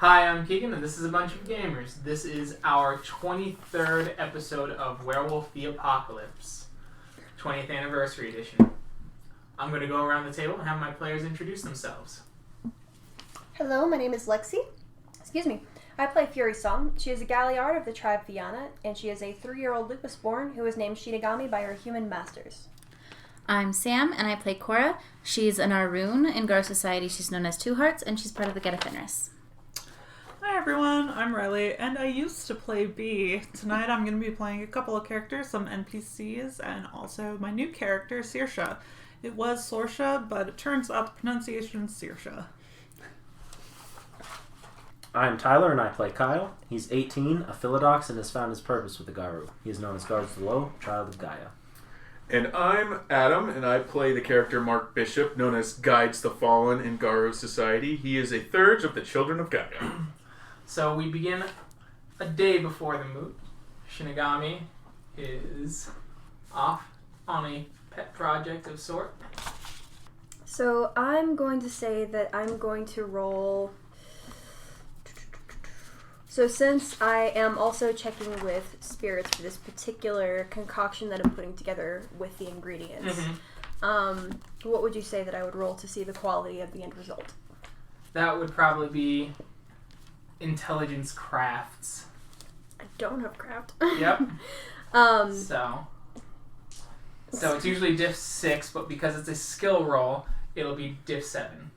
Hi, I'm Keegan, and this is A Bunch of Gamers. This is our 23rd episode of Werewolf the Apocalypse, 20th Anniversary Edition. I'm going to go around the table and have my players introduce themselves. Hello, my name is Lexi. I play Fury Song. She is a Galliard of the tribe Fianna, and she is a 3-year-old Lupusborn who was named Shinigami by her human masters. I'm Sam, and I play Cora. She's an Aroon. In Girl Society, she's known as Two-Hearts, and she's part of the Get a Fenris. Hi everyone, I'm Riley, and I used to play Bee. Tonight I'm going to be playing a couple of characters, some NPCs, and also my new character, Sorcha. It was Sorcha, but it turns out the pronunciation is Sorcha. I'm Tyler, and I play Kyle. He's 18, a Philodox, and has found his purpose with the Garu. He is known as Guards the Low, child of Gaia. And I'm Adam, and I play the character Mark Bishop, known as Guides the Fallen in Garo Society. He is a third of the Children of Gaia. So we begin a day before the moot. Shinigami is off on a pet project of sort. So I'm going to say that I'm going to roll... So since I am also checking with spirits for this particular concoction that I'm putting together with the ingredients, what would you say that I would roll to see the quality of the end result? That would probably be intelligence crafts. I don't have craft. Yep. So it's usually diff 6, but because it's a skill roll, it'll be diff 7.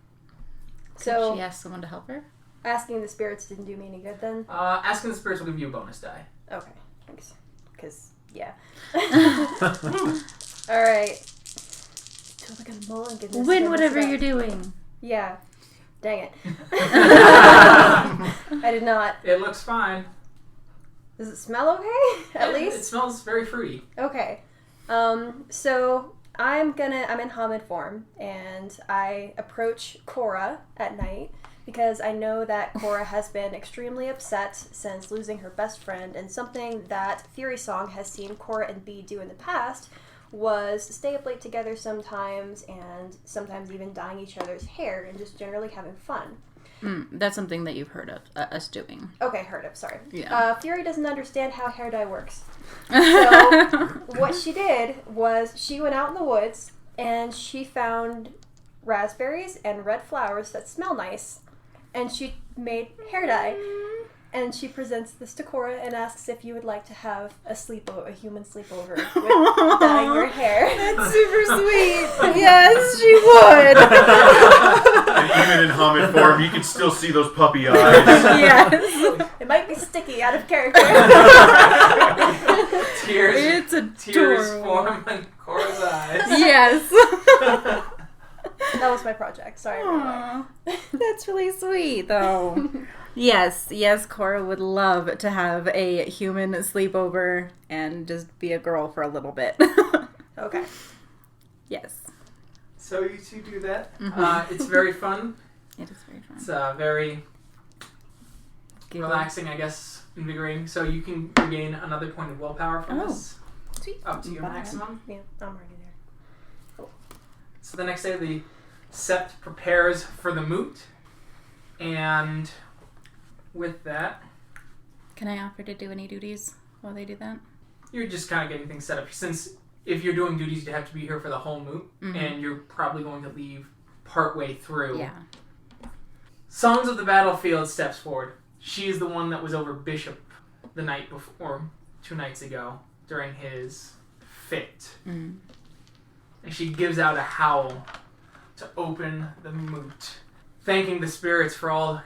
So Could she ask someone to help her? asking the spirits didn't do me any good then? Asking the spirits will give you a bonus die. Okay, thanks. Because, yeah. Alright. Totally gonna mulligan this. Win whatever you're doing. Yeah. Dang it. I did not. It looks fine. Does it smell okay? At least? It smells very fruity. Okay. So I'm in Hamid form, and I approach Cora at night because I know that Cora has been extremely upset since losing her best friend, and something that Fury Song has seen Cora and Bee do in the past was stay up late together sometimes, and sometimes even dyeing each other's hair and just generally having fun. That's something that you've heard of us doing. Okay, heard of, sorry. Yeah. Fury doesn't understand how hair dye works. So what she did was she went out in the woods and she found raspberries and red flowers that smell nice, and she made hair dye. And she presents this to Cora and asks if you would like to have a human sleepover with dyeing your hair. That's super sweet. Yes, she would. And even in Hamid form, you can still see those puppy eyes. Yes. It might be sticky out of character. Tears adorable. form in Cora's eyes. Yes. That was my project. Sorry. Aww. That's really sweet, though. Yes, Cora would love to have a human sleepover and just be a girl for a little bit. Okay. Yes. So you two do that. It's very fun. It is very fun. It's very relaxing, I guess, invigorating. So you can regain another point of willpower from this. Sweet. Up to your maximum. Yeah, I'm already there. So the next day, the Sept prepares for the moot. And with that, Can I offer to do any duties while they do that? you're just kind of getting things set up. Since if you're doing duties, you have to be here for the whole moot. And you're probably going to leave partway through. Yeah. Songs of the Battlefield steps forward. She is the one that was over Bishop the night before, 2 nights ago, during his fit. And she gives out a howl to open the moot, thanking the spirits for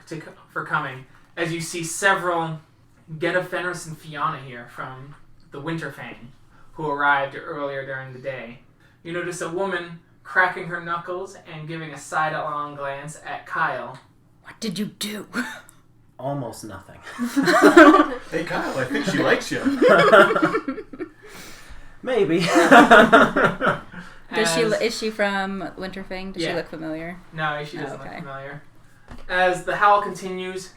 coming. As you see several Get a Fenris and Fianna here from the Winterfang, who arrived earlier during the day. You notice a woman cracking her knuckles and giving a sidelong glance at Kyle. What did you do? Almost nothing. Hey Kyle, I think she likes you. Maybe. Is she from Winterfang? Does she look familiar? No, she doesn't look Okay. familiar. As the howl continues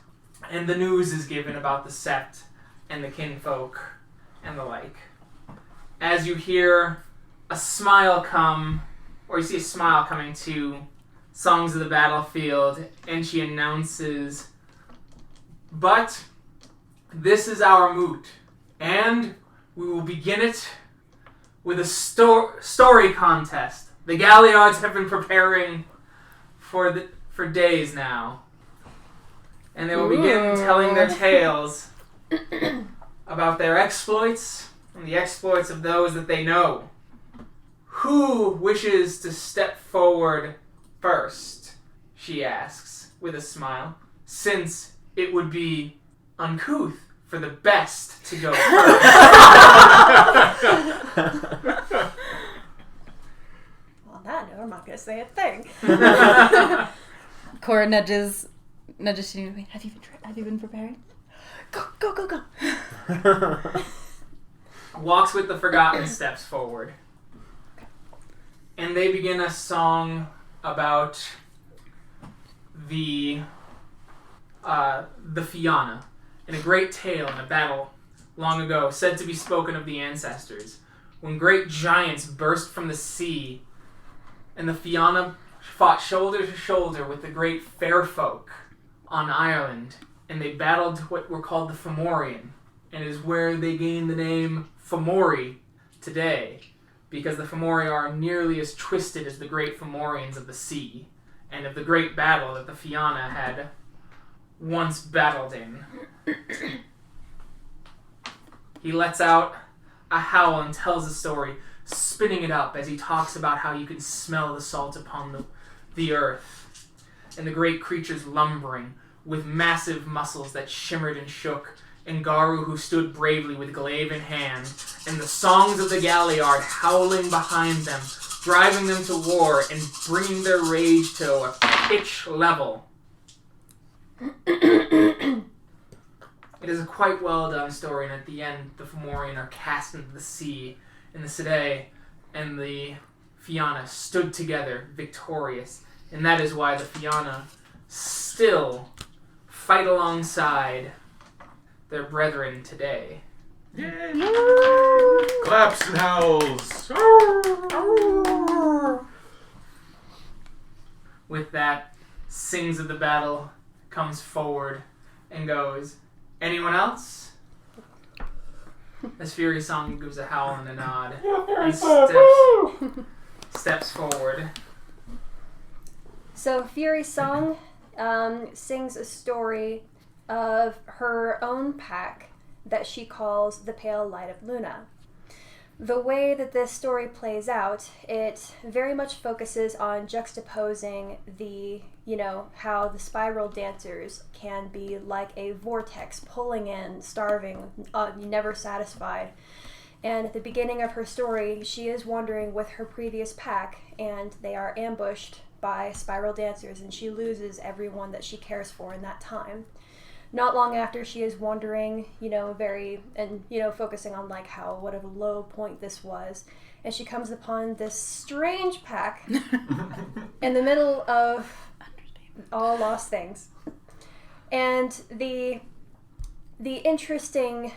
and the news is given about the Sept and the kinfolk and the like, as you hear a smile come, or you see a smile coming to Songs of the Battlefield, and she announces But this is our moot, and we will begin it with a story contest. The Galliards have been preparing for days now, and they will begin telling their tales about their exploits and the exploits of those that they know. Who wishes to step forward first? She asks with a smile, since it would be uncouth for the best to go first. On that note, I'm not going to say a thing. Cora nudges Shinigami. Have you been preparing? Go. Walks with the Forgotten steps forward. And they begin a song about the Fianna, in a great tale in a battle long ago, said to be spoken of the ancestors, when great giants burst from the sea, and the Fianna fought shoulder to shoulder with the great fair folk on Ireland, and they battled what were called the Fomorian, and it is where they gained the name Fomori today, because the Fomori are nearly as twisted as the great Fomorians of the sea, and of the great battle that the Fianna had once battled in. He lets out a howl and tells the story, spinning it up as he talks about how you can smell the salt upon the earth, and the great creatures lumbering with massive muscles that shimmered and shook, and Garu who stood bravely with glaive in hand, and the songs of the Galliard howling behind them, driving them to war and bringing their rage to a pitch level. It is a quite well done story, and at the end, the Fomorian are cast into the sea, and the Sede and the Fianna stood together, victorious, and that is why the Fianna still fight alongside their brethren today. Yay! Claps and howls. With that, sings of the battle, comes forward and goes, anyone else? As Fury Song gives a howl and a nod and steps forward. So Fury Song sings a story of her own pack that she calls the Pale Light of Luna. The way that this story plays out, it very much focuses on juxtaposing the, how the spiral dancers can be like a vortex, pulling in, starving, never satisfied. And at the beginning of her story, she is wandering with her previous pack, and they are ambushed by spiral dancers, and she loses everyone that she cares for in that time. Not long after, she is wandering, focusing on what a low point this was, and she comes upon this strange pack in the middle of all lost things. And the interesting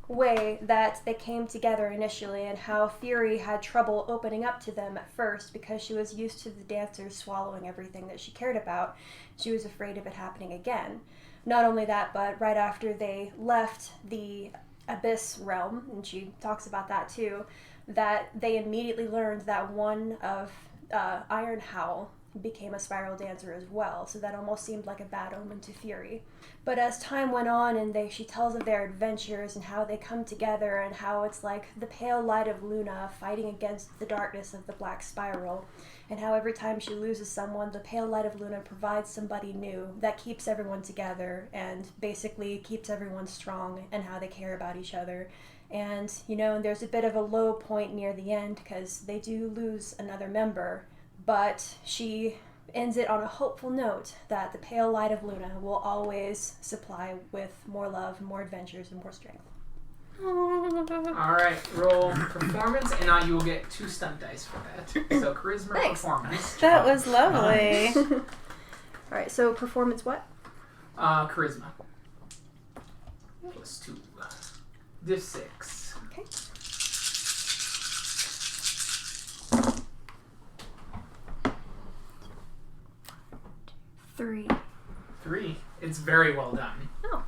way that they came together initially, and how Fury had trouble opening up to them at first because she was used to the dancers swallowing everything that she cared about. She was afraid of it happening again. Not only that, but right after they left the Abyss realm, and she talks about that too, that they immediately learned that one of Iron Howl became a spiral dancer as well, so that almost seemed like a bad omen to Fury. But as time went on, and she tells of their adventures and how they come together, and how it's like the pale light of Luna fighting against the darkness of the black spiral, and how every time she loses someone, the pale light of Luna provides somebody new that keeps everyone together and basically keeps everyone strong, and how they care about each other. And, there's a bit of a low point near the end because they do lose another member, but she ends it on a hopeful note that the pale light of Luna will always supply with more love, more adventures, and more strength. Alright, roll performance, and now you will get 2 stunt dice for that. So charisma, Thanks. performance. That was lovely. Alright, so performance what? Charisma. Plus 2. Div 6. Okay. Three. 3. It's very well done. Oh.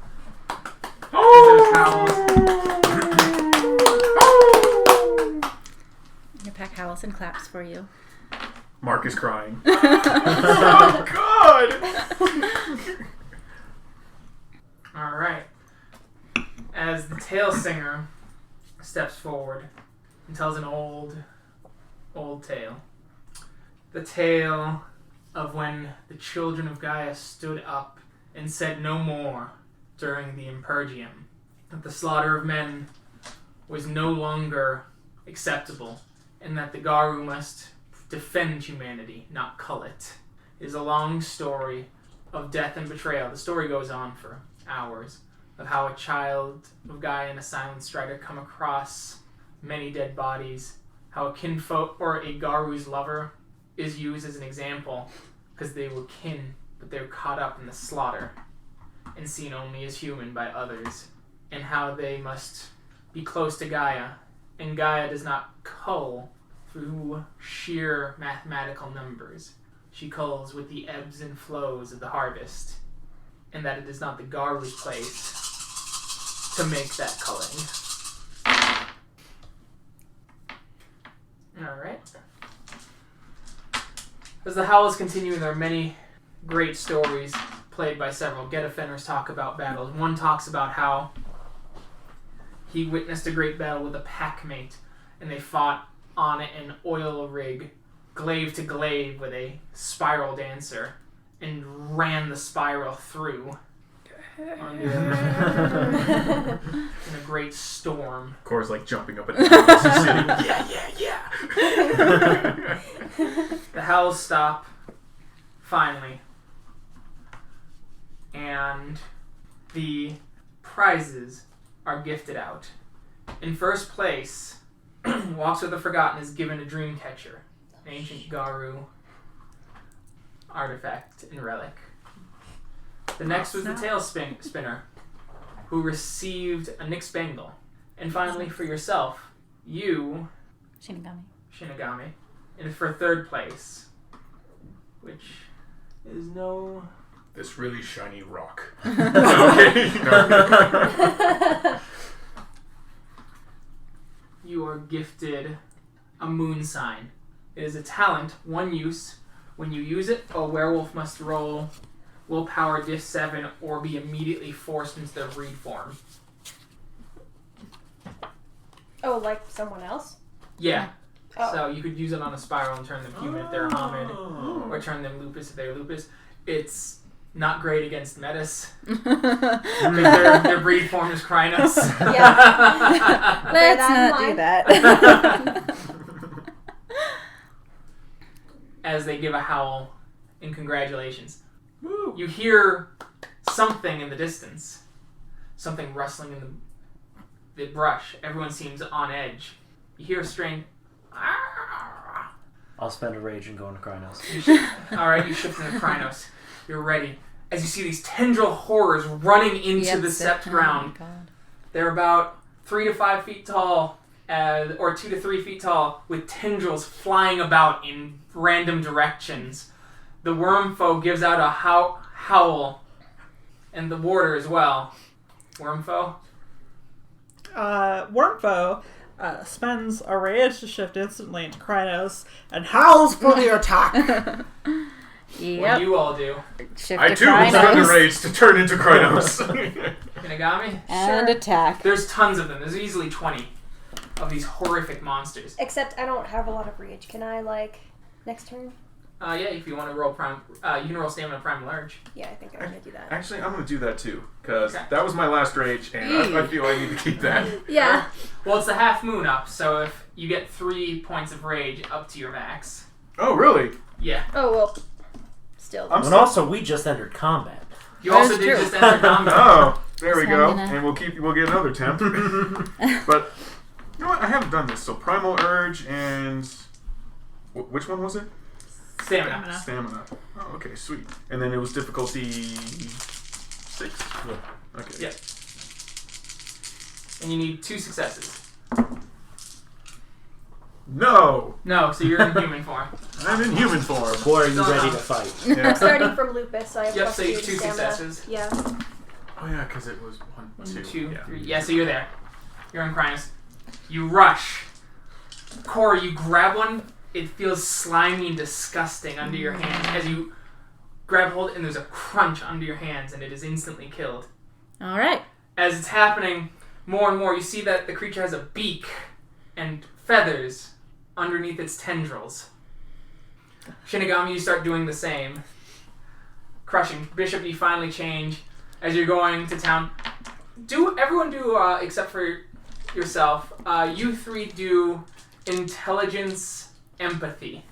Your pack howls and claps for you. Mark is crying. Oh, God! Alright. As the tale singer steps forward and tells an old tale. The tale of when the children of Gaia stood up and said no more during the Impergium. That the slaughter of men was no longer acceptable, and that the Garu must defend humanity, not cull it. It is a long story of death and betrayal. The story goes on for hours of how a child of Gaia and a silent strider come across many dead bodies, how a kinfolk or a Garu's lover is used as an example because they were kin, but they were caught up in the slaughter and seen only as human by others, and how they must be close to Gaia, and Gaia does not cull through sheer mathematical numbers. She culls with the ebbs and flows of the harvest, and that it is not the Garu's place to make that culling. Alright. As the howls continue, there are many great stories played by several Getafeners talk about battles. One talks about how he witnessed a great battle with a packmate, and they fought on an oil rig, glaive to glaive, with a spiral dancer, and ran the spiral through in a great storm. Cora's like jumping up and down. Yeah. The howls stop, finally, and the prizes are gifted out. In first place, Walks with the Forgotten is given a dream catcher, an ancient Garu artifact and relic. The next was the tail spinner, who received a Nyx bangle. And finally, for yourself, you, Shinigami, and for third place, which is no... This really shiny rock. Okay. No. You are gifted a moon sign. It is a talent, one use. When you use it, a werewolf must roll willpower diff 7 or be immediately forced into their breed form. Oh, like someone else? Yeah. Oh. So you could use it on a spiral and turn them human if they're Homid, or turn them lupus if they're lupus. It's not great against metas. their breed form is Krynos. Yeah. Let's not do that. As they give a howl in congratulations. Woo. You hear something in the distance. Something rustling in the brush. Everyone seems on edge. You hear a strange... I'll spend a rage and go into Krynos. Alright, you shift into Krynos. You're ready. As you see these tendril horrors running into the sept ground. Oh my God. They're about 3 to 5 feet tall, or 2 to 3 feet tall, with tendrils flying about in random directions. The worm foe gives out a howl, and the warder as well. Worm foe? Wormfoe spends a rage to shift instantly into Krynos and howls for the attack. What do you all do? Shift I to too will Krynos. spend the rage to turn into Krynos. Shinigami? And attack. There's tons of them. There's easily 20 of these horrific monsters. Except I don't have a lot of rage. Can I, next turn? Yeah, if you want to roll prime, you can roll stamina primal urge. Yeah, I think I'm going to do that. Actually, I'm going to do that too, because Okay. that was my last rage, and I feel I need to keep that. Yeah. Well, it's the half moon up, so if you get 3 points of rage up to your max. Oh, really? Yeah. Oh, well, still. I'm And also, we just entered combat. You That also is did true. just enter combat. Oh, there we So go. I'm gonna- And we'll get another temp. But, you know what? I haven't done this. So, Primal Urge and... Which one was it? Stamina. Stamina. Oh, okay, sweet. And then it was difficulty 6? Yeah. Okay. Yeah. And you need 2 successes. No! No, so you're in human form. I'm in human form. Boy, are you No, ready no. to fight? Yeah. Starting from lupus, so I have Yep, plus so you 2 2 stamina. successes. Yeah. Oh yeah, because it was 1, 2, yeah. 3. Yeah, so you're there. You're on Crinus. You rush. Cora, you grab one. It feels slimy and disgusting under your hand as you grab hold, and there's a crunch under your hands, and it is instantly killed. All right. As it's happening more and more, you see that the creature has a beak and feathers underneath its tendrils. Shinigami, you start doing the same. Crushing. Bishop, you finally change as you're going to town. Everyone do, except for yourself, you 3 do intelligence empathy.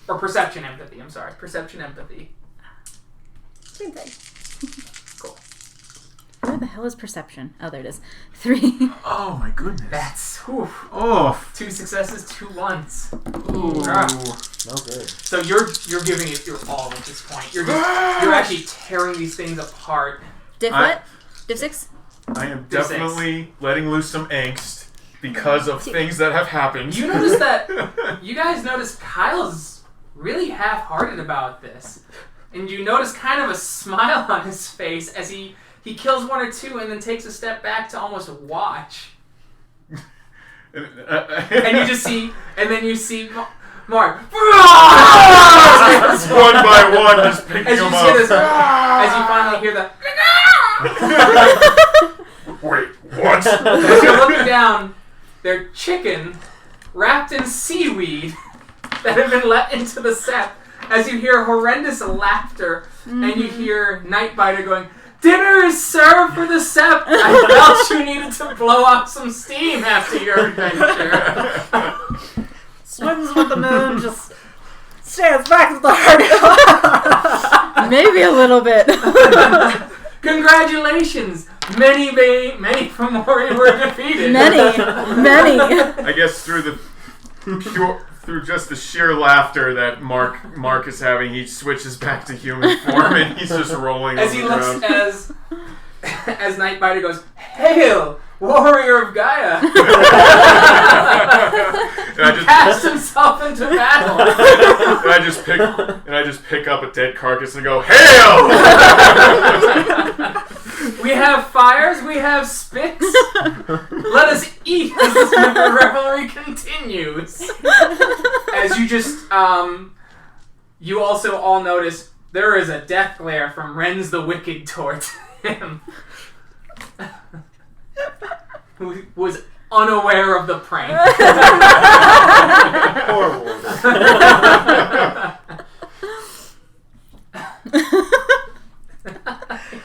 Or perception empathy, I'm sorry. Perception empathy. Same thing. Cool. Where the hell is perception? Oh, there it is. 3. Oh my goodness. That's, whew, Oh. 2 successes, 2 ones. Ooh. Ah. No good. So you're giving it your all at this point. You're actually tearing these things apart. Div what? Div 6? I am Div 6. definitely letting loose some angst because of things that have happened. You notice that, you guys notice Kyle's really half-hearted about this. And you notice kind of a smile on his face as he kills 1 or 2 and then takes a step back to almost watch. And you just see, and then you see Mark. One by one, just picking As you them see up. this, as you finally hear the Wait, what? as you're looking down, they're chicken wrapped in seaweed that have been let into the sept. As you hear horrendous laughter, and you hear Nightbiter going, "Dinner is served for the sept. I felt you needed to blow off some steam after your adventure." Swims with the moon, just stands back with the heart. Maybe a little bit. Congratulations! Many Fomori were defeated. Many. I guess through just the sheer laughter that Mark is having, he switches back to human form and he's just rolling As on he the looks ground. as Nightbiter goes, "Hail, warrior of Gaia!" And I He cast himself into battle. and I just pick up a dead carcass and go, "Hail!" We have fires, we have spits. Let us eat as this revelry continues. As you just, you also all notice there is a death glare from Ren's the Wicked towards him. Who was unaware of the prank. Poor woman.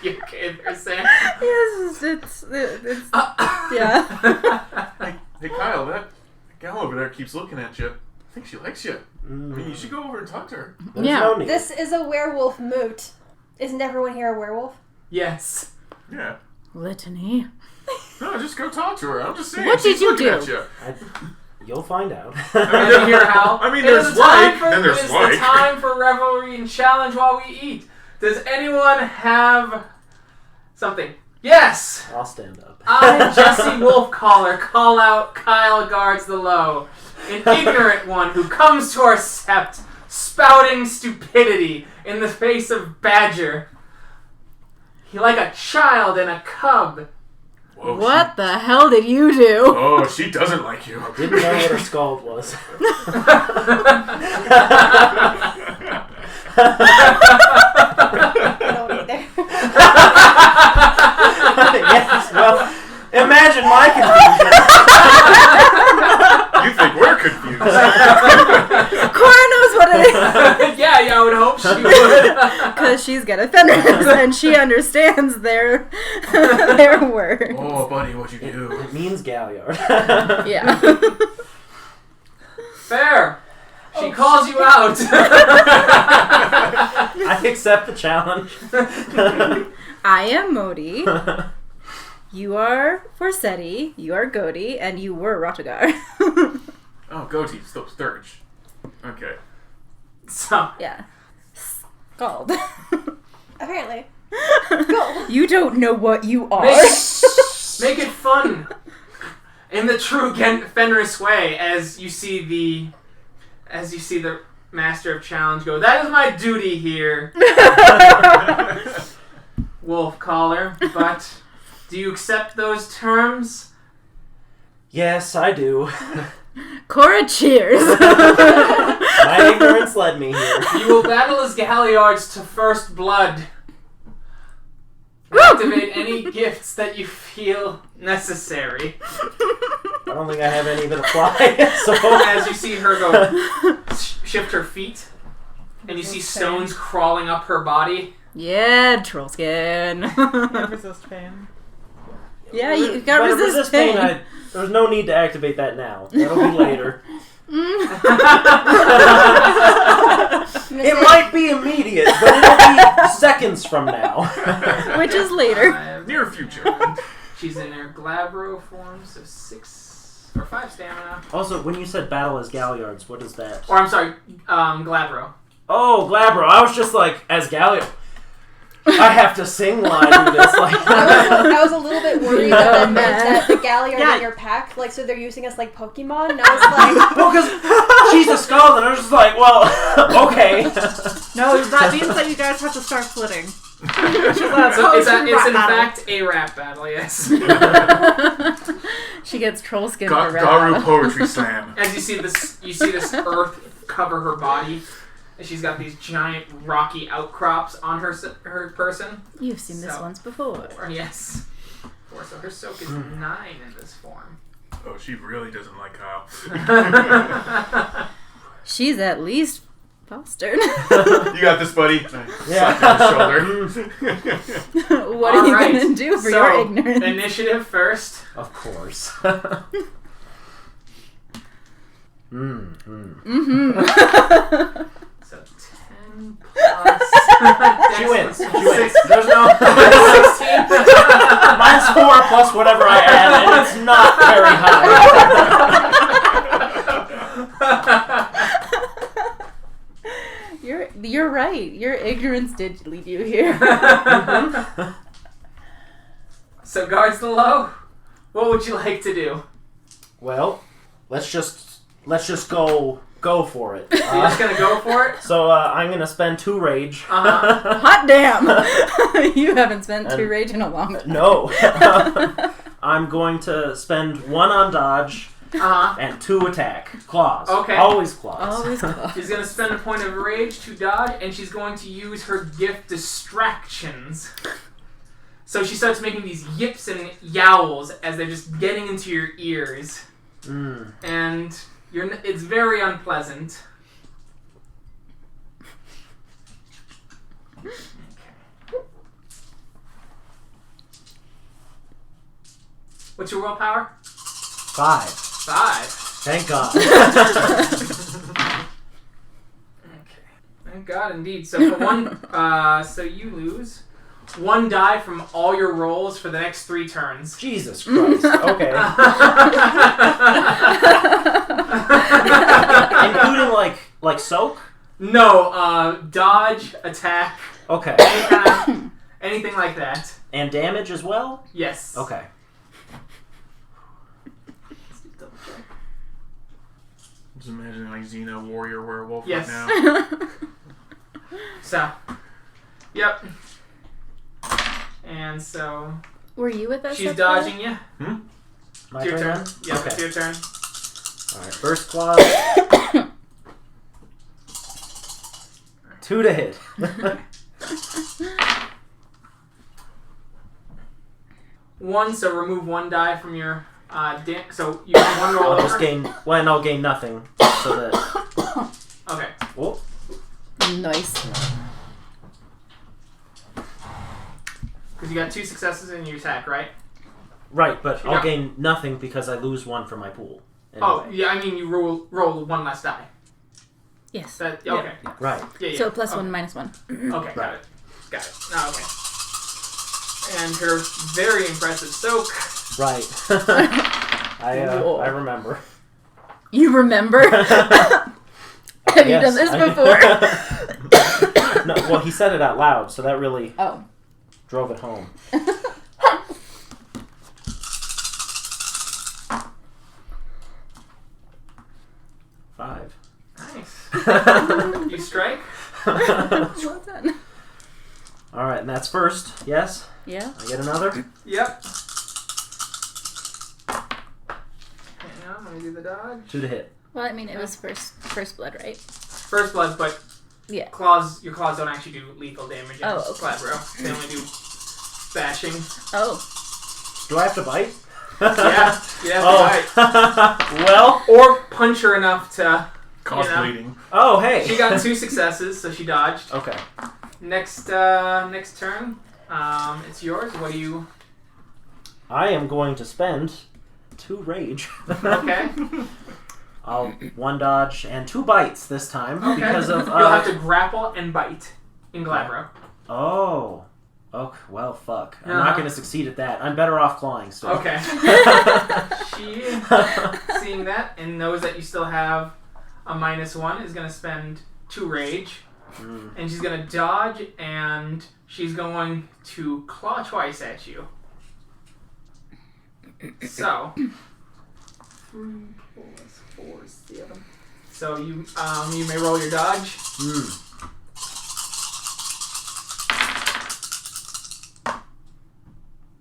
You okay there, Sam? Yes, it's yeah. Hey Kyle, that gal over there keeps looking at you. I think she likes you. I mean, you should go over and talk to her. There's Yeah. no need. This is a werewolf moot. Isn't everyone here a werewolf? Yes. Yeah. Litany. No, just go talk to her. I'm just saying. What did she's you looking do? At you. You'll find out. And you hear how? I mean, "It is there's the time like, for- then there's It is like." the time for revelry and challenge while we eat. Does anyone have something? Yes! I'll stand up. I, Jesse Wolfcaller, call out Kyle guards the low. An ignorant one who comes to our sept, spouting stupidity in the face of Badger. He like a child and a cub. Whoa, What the hell did you do? Oh, she doesn't like you. Didn't know what her scald was. I don't either. Yes, well, imagine my confusion. You think we're confused? Cora knows what it is. Yeah, I would hope she would. Because she's got a feminist and she understands their word. Oh, buddy, what'd you do? It means Galliard. Yeah. Fair. She calls you out. I accept the challenge. I am Modi. You are Forsetti. You are Godi, and you were Rotogar. Oh, goatee, still Sturge. Okay. So, Yeah. Scald. Apparently. Go. You don't know what you are. make it fun. In the true Fenris way, as you see the Master of Challenge go, "That is my duty here." wolf caller, but do you accept those terms? Yes, I do. Cora cheers. My ignorance led me here. You will battle as Galliards to first blood. Activate any gifts that you feel necessary. I don't think I have any that apply. So As you see her go shift her feet, and you see stones crawling up her body. Yeah, troll skin. Resist pain. Yeah, you got But resist pain. there's no need to activate that now. That'll be later. It might be immediate, but it'll be seconds from now. Which is later. Near future. She's in her Glabro form, so 6 or 5 stamina. Also, when you said battle as Galliards, what is that? Or I'm sorry, Glabro. Oh, Glabro. I was just like, as Galliard. I have to sing line through this. Like, I was a little bit worried that that meant that the Galliard Yeah. in your pack, like, so they're using us like Pokemon. And I was like, well, because she's a skull, and I was just like, well, okay. No, that means that you guys have to start splitting. So it's in fact a rap battle, yes. She gets troll skin for red. Garu Poetry Slam. As you see this earth cover her body, and she's got these giant rocky outcrops on her person. You've seen this So- once before. Or yes. So her soak is 9 in this form. Oh, she really doesn't like Kyle. She's at least fostered. You got this, buddy. Yeah. Slap you on the shoulder. What are you Alright, gonna do for so, your ignorance? Initiative first. Of course. So 10 plus. She wins. She wins. 6. There's no. 16. Mine's 4 plus whatever I add, and it's not very high. You're right. Your ignorance did lead you here. So guards the low. What would you like to do? Well, let's just go for it. You're just gonna go for it? So I'm gonna spend 2 rage. Hot damn! You haven't spent 2 rage in a long time. No. I'm going to spend 1 on dodge and 2 attack. Claws. Okay. Always claws. Always close. She's gonna spend a point of rage to dodge, and she's going to use her gift distractions. So she starts making these yips and yowls as they're just getting into your ears. And it's very unpleasant. Okay. What's your willpower? 5. 5. Thank God. Okay. Thank God, indeed. So for one, so you lose 1 die from all your rolls for the next 3 turns. Jesus Christ. Okay. Including like soak? No, dodge, attack, Okay. anything like that. And damage as well? Yes. Okay. Just imagine like Xena warrior werewolf Yes. right now. So, yep. And so Were you with us? she's at the- dodging you. My It's your turn. then? Yep, Okay. it's your turn. Alright, first claws. 2 to hit. 1, so remove 1 die from your so you have 1 roll I'll just over. I'll gain nothing. So that. Okay. Oh. Nice. Because you got 2 successes in your attack, right? Right, but Yeah. I'll gain nothing because I lose 1 from my pool. Oh, Anyway. yeah, I mean you roll 1 less die. Yes. That, okay. Right. Yeah, yeah. So +1, okay. -1. Okay, got Right. it. Got it. Oh, okay. And her very impressive soak. Right. Whoa. I remember. You remember? Have you Yes, done this I- before? No, well, he said it out loud, so that really Oh. drove it home. Five. Nice. You strike? Well done. Alright, and that's first. Yes? Yeah. I get another? Yep. Hang on, let me do the dodge. 2 to hit. Well, I mean, it was first blood, right? First blood, but Yeah. your claws don't actually do lethal damage in Oh, okay. Glabro. They only do bashing. Oh. Do I have to bite? Yeah, Oh. right. Well. Or punch her enough to Cause you know. bleeding. Oh, hey. She got 2 successes, so she dodged. Okay. Next turn, it's yours. What do you? I am going to spend 2 rage. Okay. I'll 1 dodge and 2 bites this time Okay. because of. You'll have to grapple and bite in Glabro. Oh. Okay. Well, fuck. I'm Uh-huh. not going to succeed at that. I'm better off clawing still. Okay. She, seeing that and knows that you still have a -1, is going to spend 2 rage. And she's going to dodge, and she's going to claw twice at you. So, 3 plus 4 is 7. So you may roll your dodge.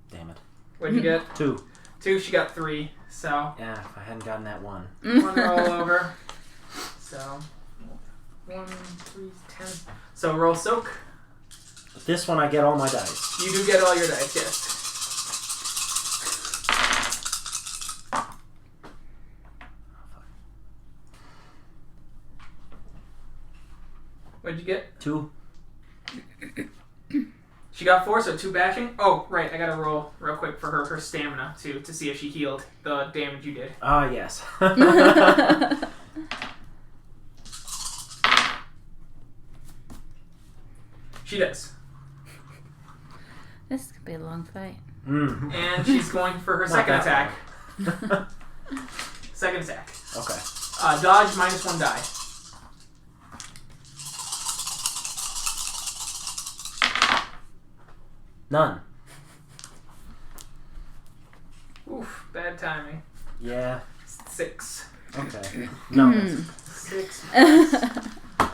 Damn it. What'd you get? 2. 2. She got 3. So Yeah, if I hadn't gotten that 1. 1 roll over. So 1, 3, 10. So roll soak. But this one I get all my dice. You do get all your dice, yes. What'd you get? 2. She got 4, so 2 bashing. Oh, right, I gotta roll real quick for her stamina too, to see if she healed the damage you did. Ah, yes. She does. This could be a long fight. And she's going for her second attack. Second attack. Okay. Dodge -1 die. None. Oof, bad timing. Yeah. 6. Okay. No. 6 plus,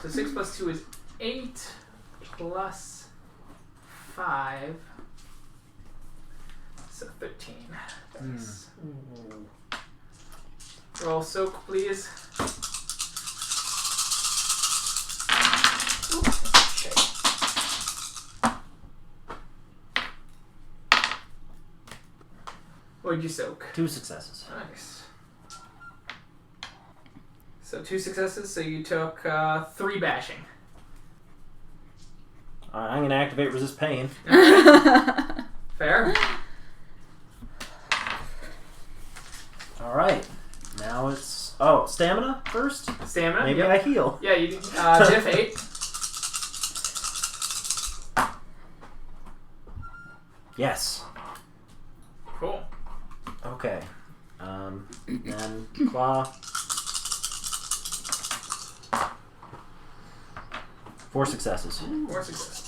so 6 plus 2 is 8 plus 5. So 13. Nice. Roll soak, please. Ooh, okay. What did you soak? 2 successes. Nice. So 2 successes, so you took 3 bashing. Alright, I'm going to activate resist pain. Fair? Alright. Now it's... Oh, stamina first? Stamina? Maybe Yep. I heal. Yeah, you diff 8. Yes. Cool. Okay. Then claw. 4 successes. 4 successes.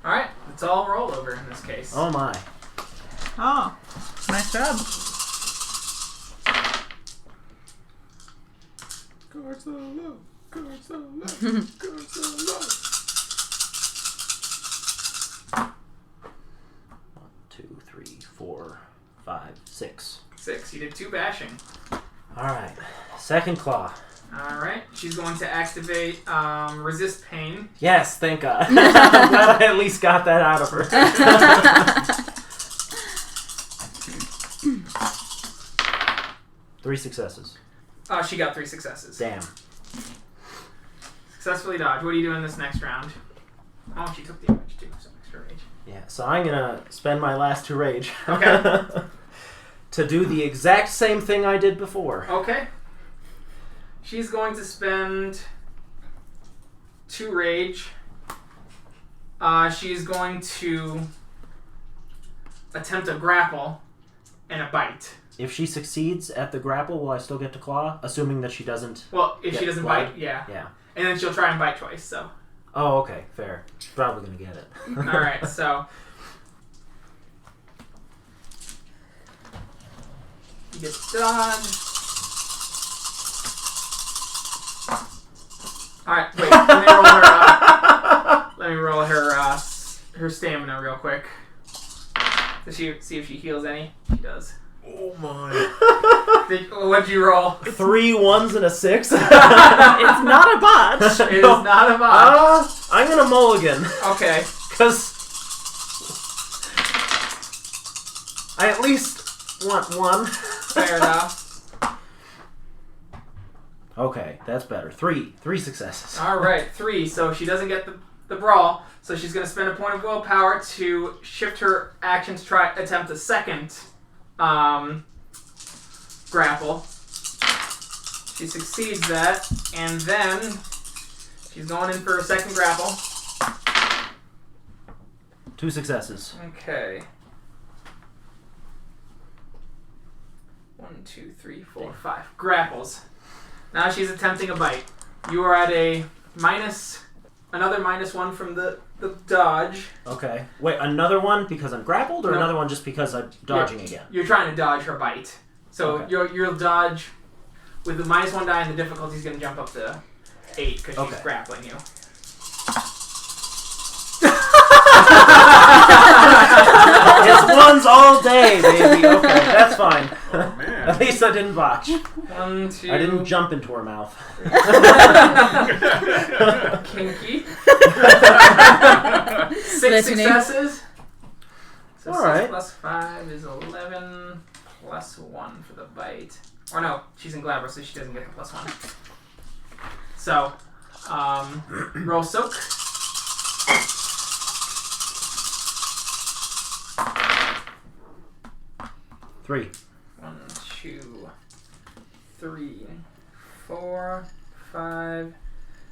Alright, it's all rollover in this case. Oh my. Oh, nice job. Cards so low. Cards so low. Cards so low. 1, 2, 3, 4, 5, 6. 6. You did 2 bashing. Alright. Second claw. Alright, she's going to activate resist pain. Yes, thank God. I'm glad I at least got that out of her. 3 successes. She got 3 successes. Damn. Successfully dodged. What are you doing this next round? Oh, she took damage too, so extra rage. Yeah, so I'm gonna spend my last 2 rage. Okay. To do the exact same thing I did before. Okay. She's going to spend 2 rage. She's going to attempt a grapple and a bite. If she succeeds at the grapple, will I still get to claw? Assuming that she doesn't... Well, if Yeah, she doesn't why? bite, yeah. Yeah. And then she'll try and bite twice, so. Oh, okay, fair. She's probably gonna get it. Alright, so. You get dodge. Alright, wait. Let me roll her. Let me roll her stamina real quick. To see if she heals any. She does. Oh my. What'd you roll? 3 1s and a 6. It's not a botch. It is not a bot. I'm gonna mulligan. Okay. Because I at least want 1. Fair enough. Okay, that's better. 3 successes. Alright, 3. So she doesn't get the brawl. So she's going to spend a point of willpower to shift her action to try attempt a second grapple. She succeeds that, and then she's going in for a second grapple. 2 successes. Okay. 1, 2, 3, 4, 5. Grapples. Now she's attempting a bite. You are at another -1 from the dodge. Okay. Wait, another one because I'm grappled, or No. another one just because I'm dodging again? You're trying to dodge her bite. So Okay. you'll dodge with the -1 die, and the difficulty's going to jump up to 8 because she's Okay. grappling you. It's 1s all day, baby. Okay, that's fine. Oh, man. At least I didn't botch. 1, 2. I didn't jump into her mouth. Kinky. 6 Listening. successes. So All 6 right. plus 5 is 11 plus 1 for the bite. Or no, she's in Glabber, so she doesn't get the +1. So, roll soak. Three. 1, 2, 3, 4, 5,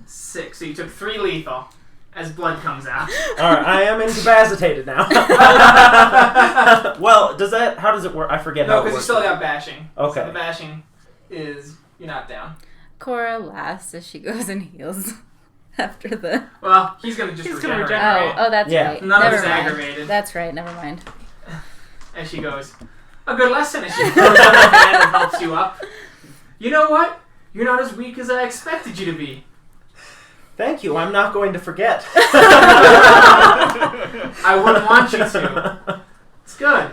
6. So you took 3 lethal as blood comes out. Alright, I am incapacitated now. Well, how does it work? I forget No, how it because you works. still got bashing. Okay. So the bashing is you're not down. Cora laughs as she goes and heals after the... Well, he's gonna just He's gonna regenerate. Oh, that's Yeah. right. None of Never it's mind. aggravated. That's right, never mind. And she goes, a good lesson. And she throws out her hand and helps you up. You know what? You're not as weak as I expected you to be. Thank you, I'm not going to forget. I wouldn't want you to. It's good.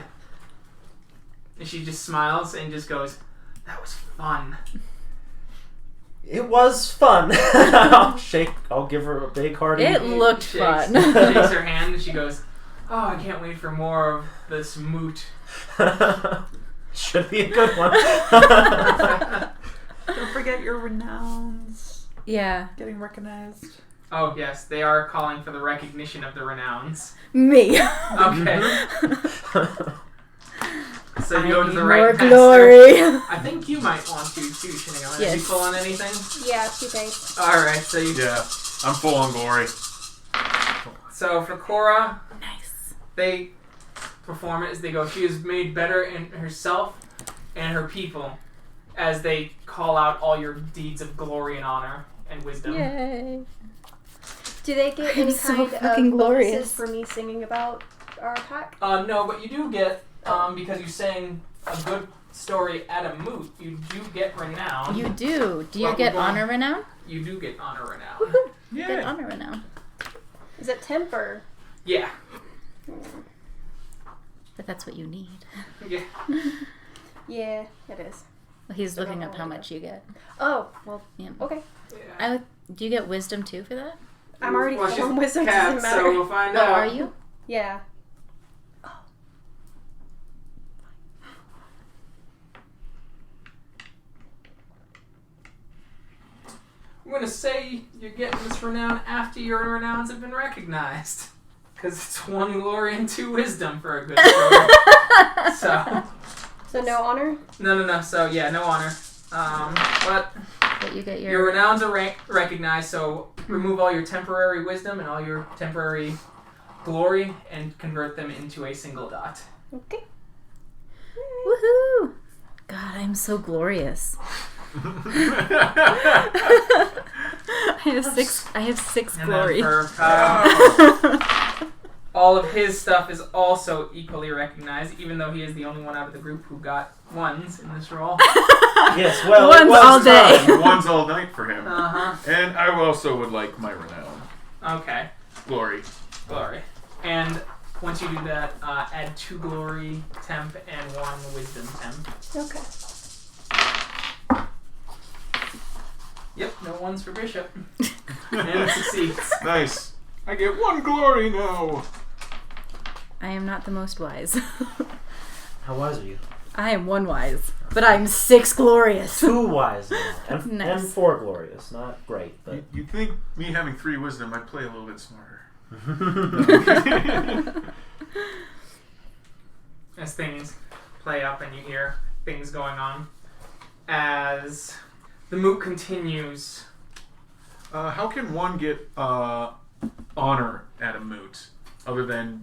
And she just smiles and just goes, that was fun. It was fun. I'll give her a big hearty. It looked Shakes fun. her hand and she goes, oh, I can't wait for more of this moot. Should be a good one. Don't forget your renowns. Yeah. Getting recognized. Oh, yes, they are calling for the recognition of the renowns. Me. Okay. So you I go to need the more right master. glory. I think you might want to too, Shinigami. Are you Yes. full on anything? Yeah, 2 things. Alright, so you... Yeah, I'm full on glory. So for Cora, Nice. they perform it as they go. She is made better in herself and her people as they call out all your deeds of glory and honor and wisdom. Yay. Do they get I'm any so kind fucking of bonuses glorious. for me singing about our attack? No, but you do get, because you sang a good story at a moot, you do get renown. You do. Do you Well, get we're going- honor renown? You do get honor renown. Woohoo. Yeah. Get honor renown. Is it temper? Yeah. But that's what you need. Yeah. Yeah, it is. Well, he's looking up how much you get. Oh, well, Yeah. okay. Yeah. Do you get wisdom too for that? I'm already Well, full she's on wisdom, capped, doesn't matter. so we'll find Oh, out. are you? Yeah. I'm gonna say you're getting this renown after your renowns have been recognized. Because it's 1 glory and 2 wisdom for a good story. So no honor? No. So, yeah, no honor. But But you get your renowns are recognized, so remove all your temporary wisdom and all your temporary glory and convert them into a single dot. Okay. Woohoo! God, I'm so glorious. I have six And glory. then for Kyle, All of his stuff is also equally recognized, even though he is the only one out of the group who got ones in this roll. Yes, well, Ones it was all day. time. One's all night for him. Uh-huh. And I also would like my renown. Okay. Glory. Glory. And once you do that, add 2 glory temp and 1 wisdom temp. Okay. Yep, no ones for Bishop. And it succeeds. Nice. I get 1 glory now. I am not the most wise. How wise are you? I am 1 wise, but I'm 6 glorious. 2 wise now. And, Nice. and 4 glorious. Not great, but... You'd think me having 3 wisdom might play a little bit smarter. As things play up and you hear things going on. As the moot continues. How can one get honor at a moot, other than,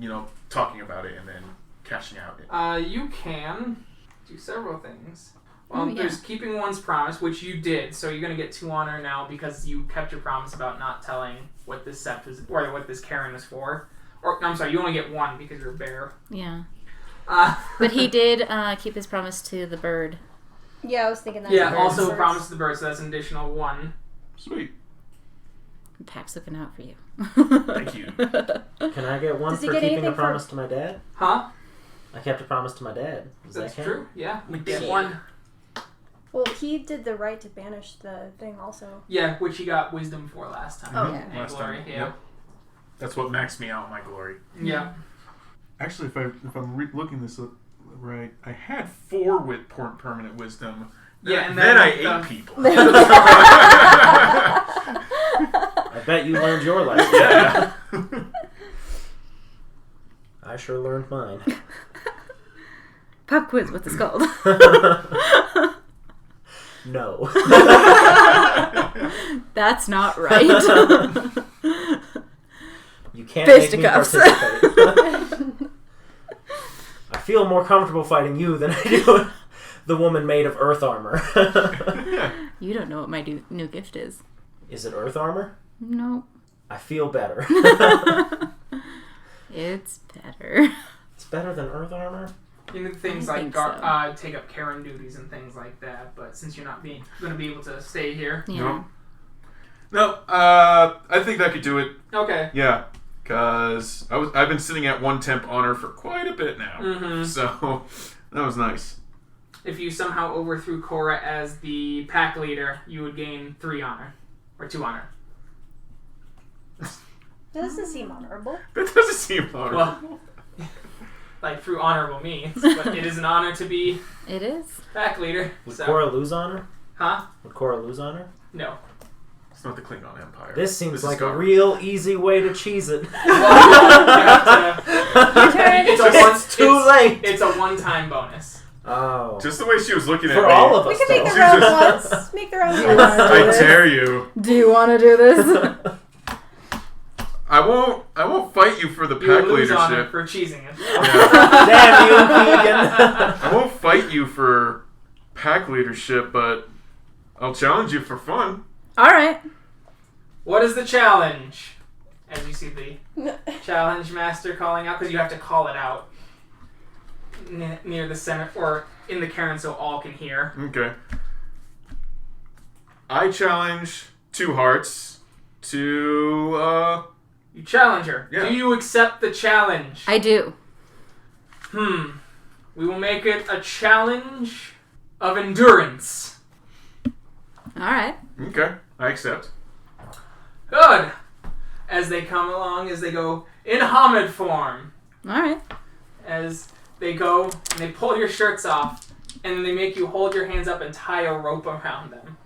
talking about it and then cashing out? You can do several things. Well, Oh, yeah. there's keeping one's promise, which you did, so you're going to get 2 honor now because you kept your promise about not telling what this sept was, or what this Karen was for. Or, I'm sorry, you only get 1 because you're a bear. Yeah. But he did keep his promise to the bird. Yeah, I was thinking that. Yeah, also promise to the bird, so that's an additional 1. Sweet. Pack's looking out for you. Thank you. Can I get 1 Does he for get keeping a anything for- promise to my dad? Huh? I kept a promise to my dad. Does That's that count? true, yeah. We get Yeah. 1. Well, he did the right to banish the thing also. Yeah, which he got wisdom for last time. Oh, yeah. And Last glory, time. yeah. Yep. That's what maxed me out, my glory. Yeah. Actually, if I'm looking this up right, I had 4 with permanent wisdom. Yeah, and then then I the- ate people. I bet you learned your lesson. Yeah. I sure learned mine. Pop quiz, what's it called? No. That's not right. You can't make me Fisticuffs. participate. I feel more comfortable fighting you than I do the woman made of earth armor. You don't know what my new gift is. Is it earth armor? Nope. I feel better. It's better. It's better than earth armor? You know, things I like think so. take up Karen duties and things like that, but since you're not going to be able to stay here. Yeah. No, I think that could do it. Okay. Yeah, because I've been sitting at 1 temp honor for quite a bit now. Mm-hmm. So that was nice. If you somehow overthrew Cora as the pack leader, you would gain 3 honor. Or 2 honor. That doesn't seem honorable. That doesn't seem honorable. Well, like through honorable means, but it is an honor to be It is. pack leader. Would So. Cora lose honor? Huh? Would Cora lose honor? No. It's not the Klingon Empire. This seems is like a garbage. real easy way to cheese it. It's too late. It's a one-time bonus. Oh. Just the way she was looking at For me. all of us, We can make though. their own Jesus. ones. Make their own You ones. wanna do I this? dare you. Do you want to do this? I won't fight you for the You will pack lose honor leadership. for cheesing it. Yeah. Damn you, Keegan. I won't fight you for pack leadership, but I'll challenge you for fun. All right. What is the challenge? As you see the challenge master calling out, because you have to call it out near the center or in the cairn so all can hear. Okay. I challenge Two-Hearts to You challenge her. Yeah. Do you accept the challenge? I do. We will make it a challenge of endurance. All right. Okay, I accept. Good. As they come along, as they go in Hamid form, All right. as they go and they pull your shirts off, and then they make you hold your hands up and tie a rope around them.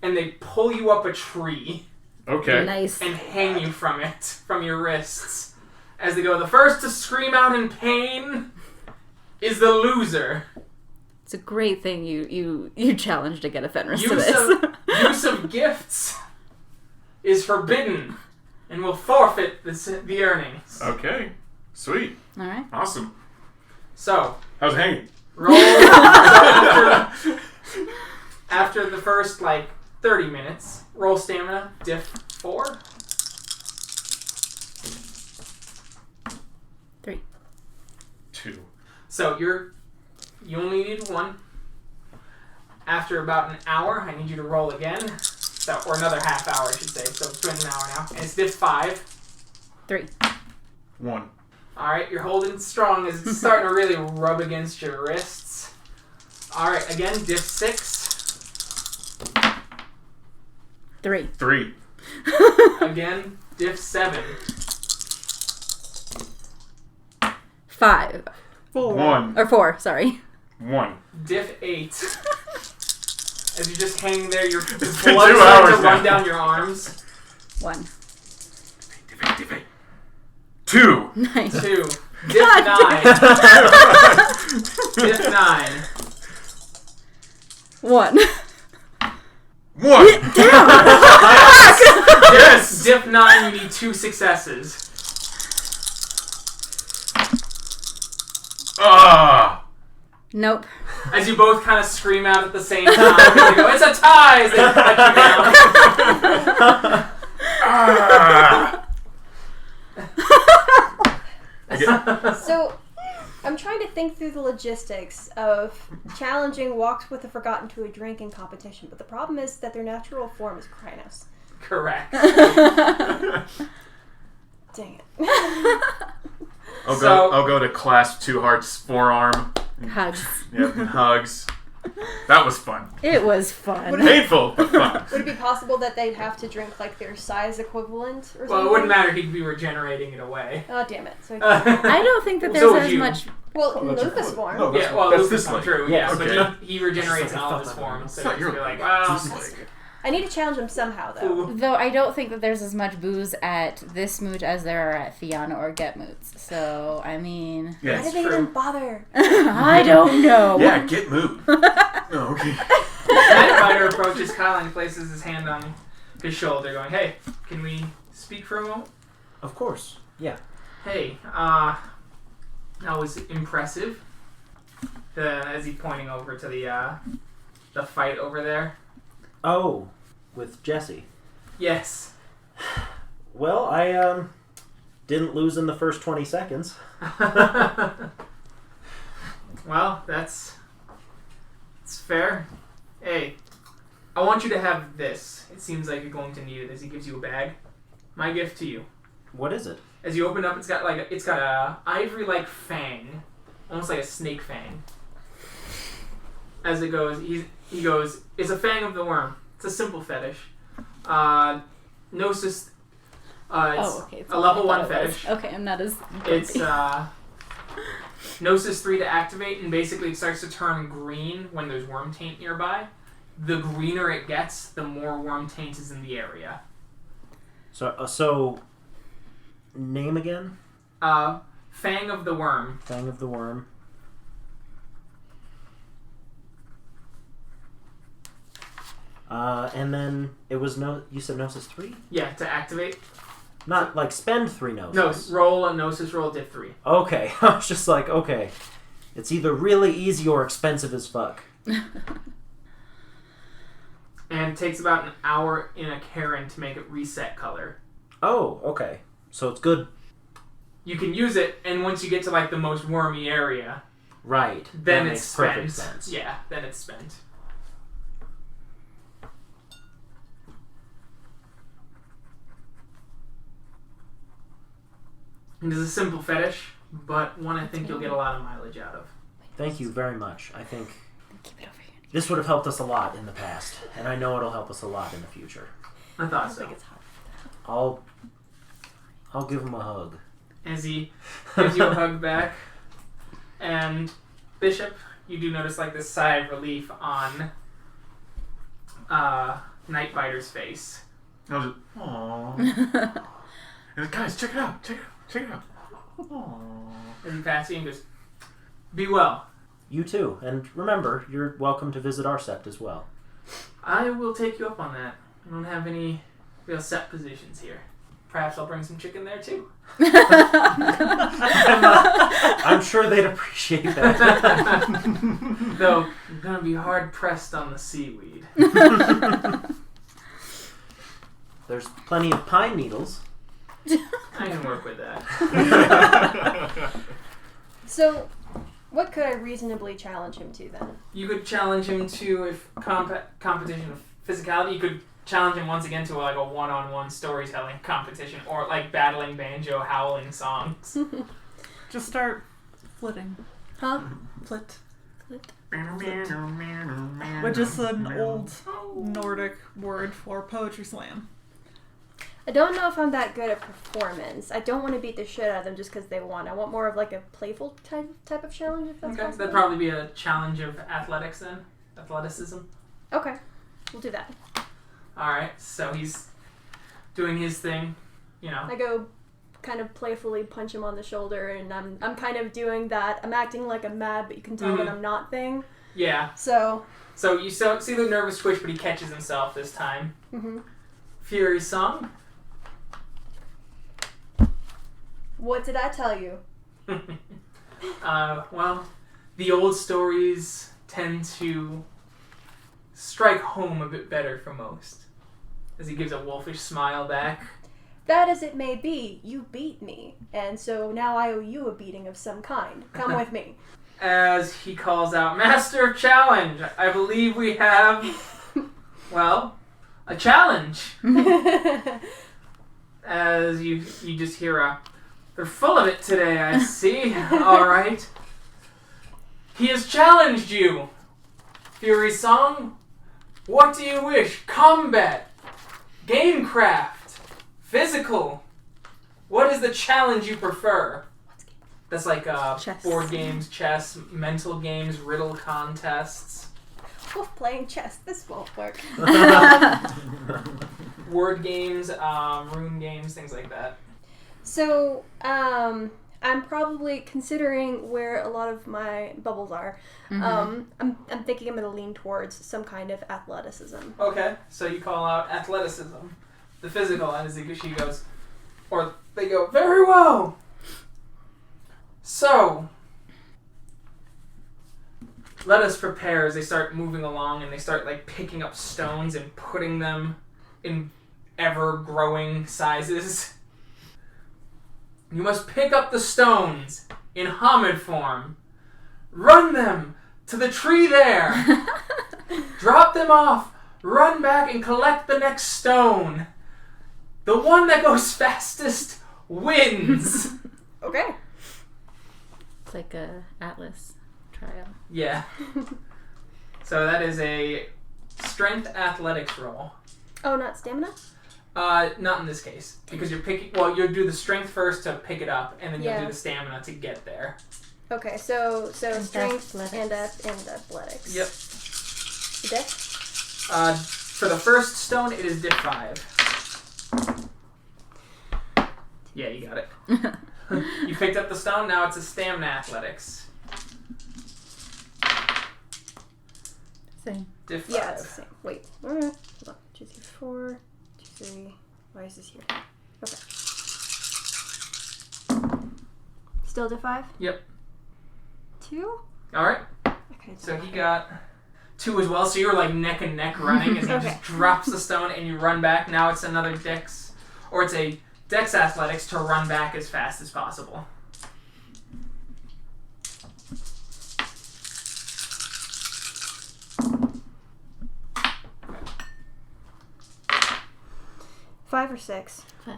And they pull you up a tree Okay. Nice. and hang you from it, from your wrists. As they go, the first to scream out in pain is the loser. It's a great thing you challenged to get a Fenris to Use this. use of gifts is forbidden and will forfeit the earnings. Okay. Sweet. All right. Awesome. So, How's it hanging? roll after the first 30 minutes. Roll stamina, diff 4. 3. 2. So you only need 1. After about an hour, I need you to roll again. So, or another half hour, I should say. So it's been an hour now. And it's diff 5. 3. 1. Alright, you're holding strong as it's starting to really rub against your wrists. Alright, again, diff 6. 3. 3. Again, diff 7. 5. 1. Or 4, sorry. 1. Diff 8. As you just hang there, your blood It's been 2 starting to hours run now. down your arms. 1. 2. Nice. 2. Diff 9. Diff 9. 1. 1. Yes! Diff 9, you need 2 successes. Ah. Nope. As you both kind of scream out at the same time. They go, it's a tie! As they cut you down. Ah. So, I'm trying to think through the logistics of challenging walks with the forgotten to a drink in competition, but the problem is that their natural form is Krynos. Correct. Dang it. I'll go to clasp Two-Hearts' forearm. Hugs. Yep, and hugs. That was fun. It was fun. Painful, but fun. Would it be possible that they'd have to drink like their size equivalent or something? Well, it wouldn't matter. He'd be regenerating it away. Oh, damn it. So I don't think that So there's would as you. much... well, Oh, in that's Lupus your- form. No, Yeah, well, that's this this leg. true. Yeah, Yeah, okay. but he regenerates in I all thought of his that forms. was- So It's not it's your be like, leg. well, It's this leg. I need to challenge him somehow, though. ooh. Though I don't think that there's as much booze at this moot as there are at Fiona or Get moots. So, I mean... Yeah, Why it's did they true. even bother? I don't know. Yeah, get moved. Oh, okay. Nightfighter approaches Kyle and places his hand on his shoulder, going, "Hey, can we speak for a moment? Of course. Yeah. Hey, that was impressive." As he's pointing over to the fight over there. Oh, with Jesse. Yes. Well, I didn't lose in the first 20 seconds. Well, that's fair. Hey, I want you to have this. It seems like you're going to need it. As he gives you a bag. My gift to you. What is it? As you open up, it's got a ivory-like fang, almost like a snake fang. As it goes, he goes, "It's a fang of the worm. It's a simple fetish. Gnosis. It's okay. It's a level what I 1 thought it was. fetish. Okay, I'm not as... It's Gnosis 3 to activate, and basically it starts to turn green when there's worm taint nearby. The greener it gets, the more worm taint is in the area. So name again? Fang of the worm. Fang of the worm. And then it was you said Gnosis 3? Yeah, to activate. Not like spend 3 Gnosis. No, roll a Gnosis roll, diff 3. Okay, I was just like, okay. It's either really easy or expensive as fuck. And it takes about an hour in a Karen to make it reset color. Oh, okay. So it's good. You can use it, and once you get to like the most wormy area, Right. then that it's makes spent. perfect sense. Yeah, then it's spent. It is a simple fetish, but one I think you'll get a lot of mileage out of. Thank you very much. I think Keep it over here. this would have helped us a lot in the past, and I know it'll help us a lot in the future. I thought so. It's hot. I'll give him a hug. As he gives you a hug back. And Bishop, you do notice like this sigh of relief on Nightbiter's face. I was just, aww. And guys, check it out. Check it out. Aww. As he passes you and goes, "Be well. You too. And remember, you're welcome to visit our sept as well. I will take you up on that. I don't have any real set positions here. Perhaps I'll bring some chicken there too." I'm sure they'd appreciate that. Though, I'm going to be hard pressed on the seaweed. There's plenty of pine needles. I can work with that. So, what could I reasonably challenge him to then? You could challenge him to, if competition of physicality, you could challenge him once again to like a one-on-one storytelling competition, or like battling banjo, howling songs. Just start flitting. Huh? Flit. Flit. Which is an old Nordic word for poetry slam. I don't know if I'm that good at performance. I don't want to beat the shit out of them just because they won. I want more of like a playful type of challenge, if that's Okay, possible. that'd probably be a challenge of athletics then. Athleticism. Okay, we'll do that. Alright, so he's doing his thing, you know. I go kind of playfully punch him on the shoulder, and I'm kind of doing that. I'm acting like I'm mad, but you can tell that I'm not thing. Yeah. So you see the nervous twitch, but he catches himself this time. Mm-hmm. Fury song. What did I tell you? Well, the old stories tend to strike home a bit better for most. As he gives a wolfish smile back. That as it may be, you beat me, and so now I owe you a beating of some kind. Come with me. As he calls out, Master of Challenge, I believe we have, well, a challenge. As you just hear they're full of it today, I see. Alright. He has challenged you. Fury Song, what do you wish? Combat, gamecraft, physical. What is the challenge you prefer? That's like Chess. Board games, chess, mental games, riddle contests, Wolf playing chess. This won't work. word games, rune games, things like that. So, I'm probably considering where a lot of my bubbles are. I'm thinking I'm going to lean towards some kind of athleticism. Okay, so you call out athleticism, the physical, and as she goes, or they go, very well. So, let us prepare as they start moving along and they start like picking up stones and putting them in ever-growing sizes. You must pick up the stones in Hamid form. Run them to the tree there. Drop them off. Run back and collect the next stone. The one that goes fastest wins. Okay. It's like a Atlas trial. Yeah. So that is a strength athletics roll. Oh, not stamina? Not in this case. Because you're picking... Well, you'll do the strength first to pick it up, and then you'll Yeah. do the stamina to get there. Okay, so And strength athletics. and athletics. Yep. The deck? For the first stone, it is diff 5. Yeah, you got it. You picked up the stone, now it's a stamina athletics. Same. Diff 5. Yeah, it's the same. Wait. Hold on. 2, 3, 4. 2, 3. Why is this here? Okay. Still diff 5? Yep. 2? Alright, Okay. so he got 2 as well, so you're like neck and neck running as he Okay. just drops the stone and you run back. Now it's another dex, or it's a dex athletics to run back as fast as possible. Five or 6? 2,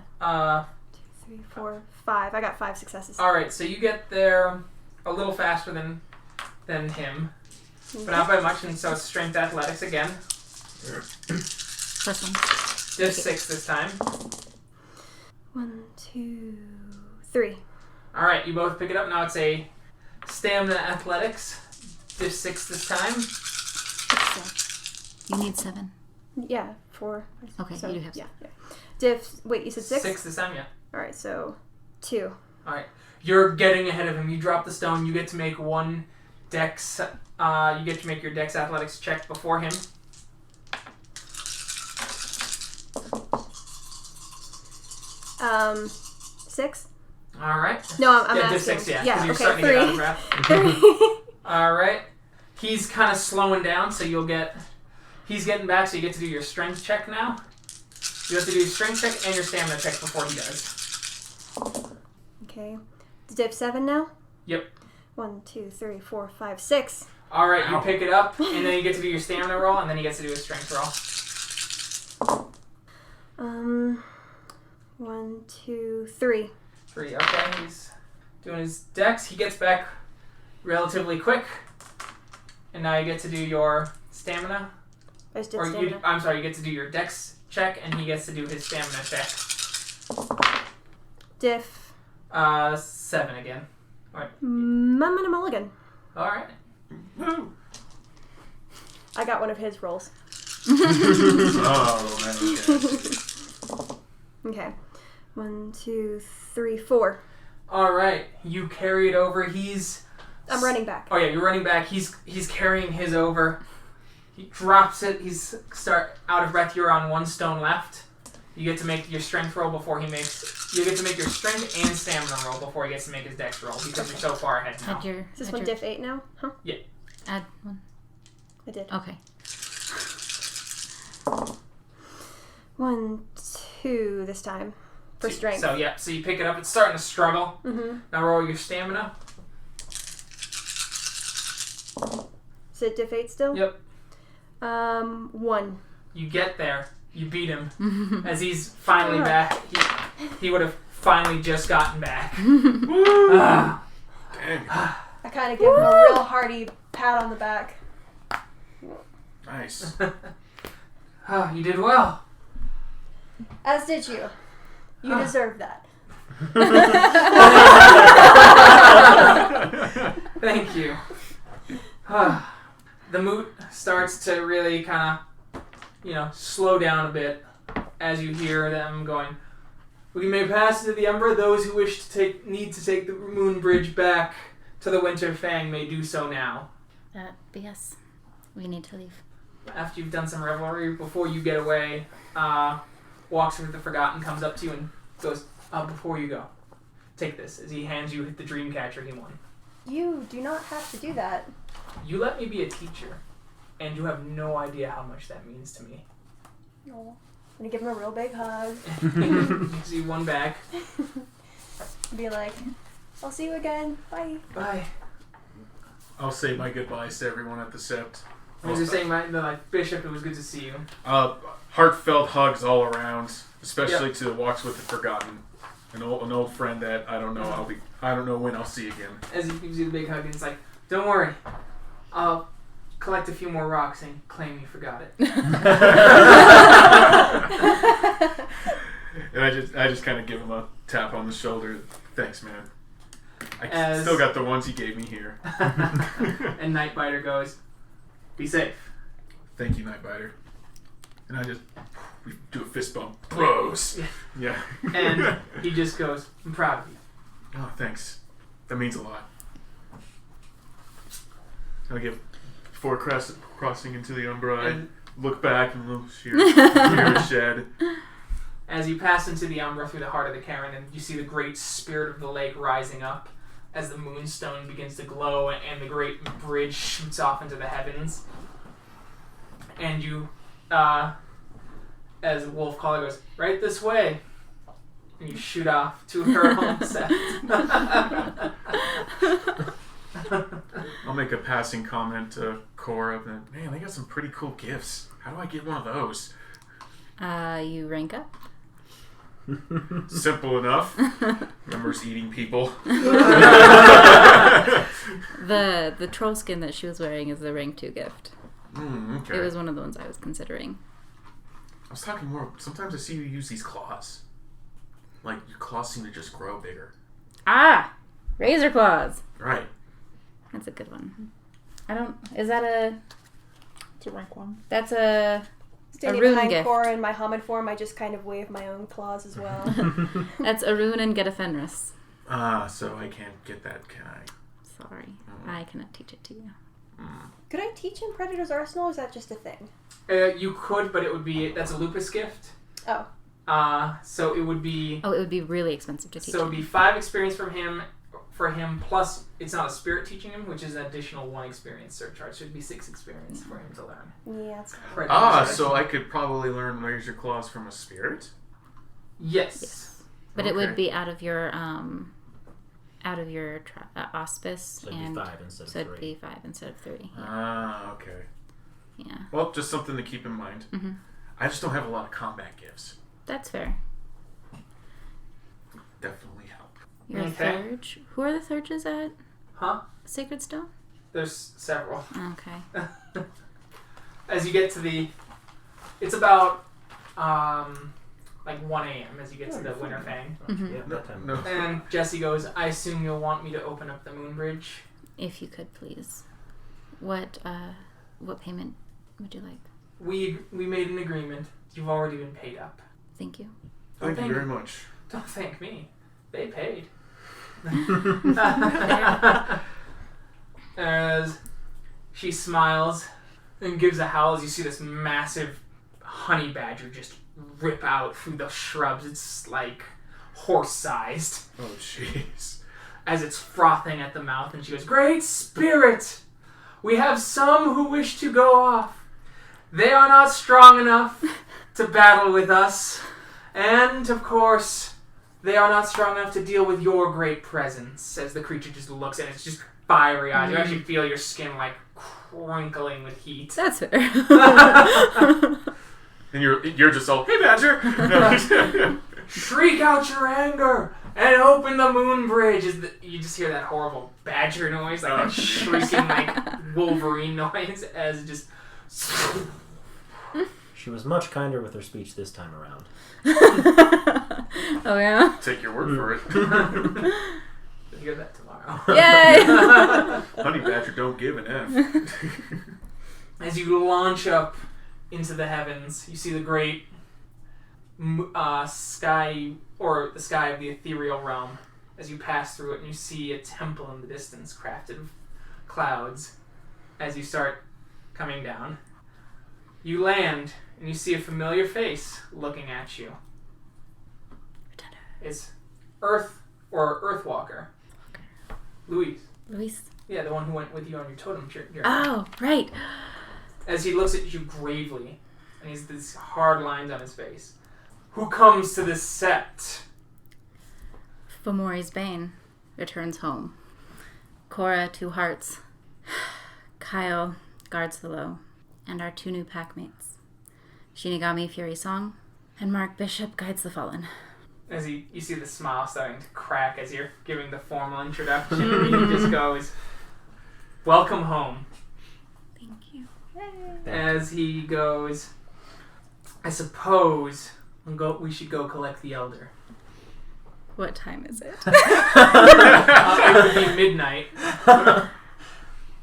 3, 4, 5. I got 5 successes. Alright, so you get there a little faster than him, but not by much, and so it's strength athletics again. Plus 1. Diff 6 this time. 1, 2, 3. Alright, you both pick it up. Now it's a stamina athletics. Diff 6 this time. You need 7. Yeah, 4. Okay, you do have yeah. Diff. Wait, you said 6? 6 this time, yeah. Alright, so 2. Alright. You're getting ahead of him. You drop the stone. You get to make one dex. You get to make your dex athletics check before him. 6? Alright. No, I'm yeah, asking. diff 6, yeah. Yeah, Because you're okay, starting to get out of 3. breath. 3. Alright. He's kind of slowing down, so you'll get... He's getting back, so you get to do your strength check now. You have to do your strength check and your stamina check before he does. Okay. Diff 7 now? Yep. 1, 2, 3, 4, 5, 6. All right, you pick it up, and then you get to do your stamina roll, and then he gets to do his strength roll. 1, 2, 3. 3. Okay, he's doing his dex. He gets back relatively quick, and now you get to do your stamina. I just did stamina. I'm sorry, you get to do your dex check, and he gets to do his stamina check. Diff. 7 again. Alright. I'm gonna mulligan. Alright. Woo. I got one of his rolls. Oh, man. Okay. 1, 2, 3, 4. Alright. You carry it over. I'm running back. Oh yeah, you're running back. He's carrying his over. He drops it. He's out of breath. You're on 1 stone left. You get to make your strength roll before he makes... You get to make your strength and stamina roll before he gets to make his dex roll because you're so far ahead now. Is this one diff 8 now? Huh? Yeah. Add 1. I did. Okay. 1, 2 this time. For strength. So you pick it up. It's starting to struggle. Mm-hmm. Now roll your stamina. Is it diff 8 still? Yep. 1. You get there. You beat him. As he's finally back. He would have finally just gotten back. Dang. I kind of give him a real hearty pat on the back. Nice. You did well. As did you. You deserve that. Thank you. The mood starts to really kind of, slow down a bit as you hear them going, "We may pass into the Umbra. Those who wish to need to take the moon bridge back to the Winter Fang may do so now." Yes. We need to leave. After you've done some revelry, before you get away, walks with the Forgotten, comes up to you and goes, "Before you go, take this," as he hands you the dream catcher he won. You do not have to do that. You let me be a teacher, and you have no idea how much that means to me. Oh. I'm gonna give him a real big hug. You see one back. Be like, "I'll see you again. Bye." Bye. I'll say my goodbyes to everyone at the Sept. I was just saying, Bishop, it was good to see you. Heartfelt hugs all around, especially to Walks with the Forgotten, an old friend that I don't know when I'll see again. As he gives you the big hug, and it's like, "Don't worry, I'll collect a few more rocks and claim you forgot it." And I just kind of give him a tap on the shoulder. "Thanks, man. I As- still got the ones he gave me here." And Nightbiter goes, "Be safe." "Thank you, Nightbiter." And we do a fist bump. Bros. Yeah. And he just goes, "I'm proud of you." "Oh, thanks. That means a lot." I give before crossing into the Umbra. I look back and look here a shed. As you pass into the Umbra through the heart of the Cairn, and you see the great spirit of the lake rising up as the moonstone begins to glow and the great bridge shoots off into the heavens. And you, as Wolf Caller goes, "Right this way." And you shoot off to her home set. I'll make a passing comment to Cora that, "Man, they got some pretty cool gifts. How do I get one of those?" You rank up. Simple enough. Remembers eating people. The troll skin that she was wearing is the rank 2 gift. Okay. It was one of the ones I was considering. I was talking more. Sometimes I see you use these claws. Like, your claws seem to just grow bigger. Razor claws. Right. That's a good one. Is that It's a rank 1. that's a Standing rune behind gift. Cora in my Hamid form, I just kind of wave my own claws as well. That's a rune and get a Fenris. So I can't get that, can I? Sorry. I cannot teach it to you. Could I teach him Predator's Arsenal, or is that just a thing? You could, but that's a lupus gift. Oh. So it would be... Oh, it would be really expensive to teach So it would be 5 experience for him, plus it's not a spirit teaching him, which is an additional 1 experience surcharge. So it would be 6 experience for him to learn. Yeah, it's So I could probably learn Razor Claws from a spirit? Yes. But it would be out of your out of your auspice. So it'd be 5 instead of 3. So it'd be 5 instead of 3. Yeah. Ah, okay. Yeah. Well, just something to keep in mind. Mm-hmm. I just don't have a lot of combat gifts. That's fair. Definitely help. You're Okay. a Thurge. Who are the Thurges at Huh? Sacred Stone? There's several. Okay. As you get to it's about like 1 a.m. as you get to the Winterfang. Mhm. Yeah, that time. No. And Jesse goes, I assume you'll want me to open up the moon bridge. If you could, please. What payment would you like? We made an agreement. You've already been paid up. Thank you. Thank you very much. Don't thank me. They paid. As she smiles and gives a howl as you see this massive honey badger just rip out through the shrubs. It's like horse-sized Oh, jeez. as it's frothing at the mouth, and she goes, Great Spirit! We have some who wish to go off. They are not strong enough to battle with us. And, of course, they are not strong enough to deal with your great presence. As the creature just looks and it's just fiery eyes. You actually feel your skin like crinkling with heat. That's fair. And you're just all, hey, Badger! No. Shriek out your anger and open the moon bridge. You just hear that horrible badger noise, like that shrieking like Wolverine noise as it just... She was much kinder with her speech this time around. Oh, yeah? Take your word for it. You'll hear that tomorrow. Yay! Honey Badger don't give an F. As you launch up into the heavens, you see the great sky, or the sky of the ethereal realm. As you pass through it, and you see a temple in the distance crafted of clouds. As you start coming down, you land, and you see a familiar face looking at you. It's Earthwalker. Luis. Luis. Yeah, the one who went with you on your totem journey. Oh, right. As he looks at you gravely, and he's these hard lines on his face. Who comes to this sept? Fomori's Bane returns home. Cora Two-Hearts. Kyle guards the low. And our 2 new packmates. Shinigami Fury Song. And Mark Bishop guides the fallen. As you see the smile starting to crack as you're giving the formal introduction, and he just goes, Welcome home. Thank you. As he goes, I suppose we should go collect the Elder. What time is it? It would be midnight.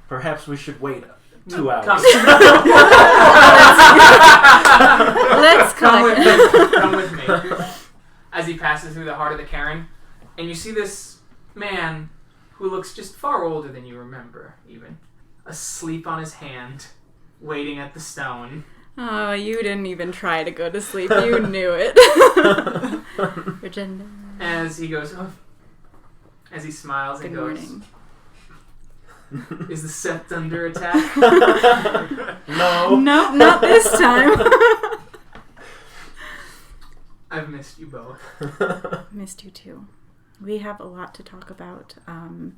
Perhaps we should wait 2 hours. Let's Come with collect. me. Come with me. As he passes through the heart of the cairn, and you see this man who looks just far older than you remember, even. Asleep on his hand, waiting at the stone. Oh, you didn't even try to go to sleep. You knew it. Virginia. As he goes, as he smiles and Good goes, morning. Is the sept under attack? No. Nope, not this time. I've missed you both. Missed you too. We have a lot to talk about, and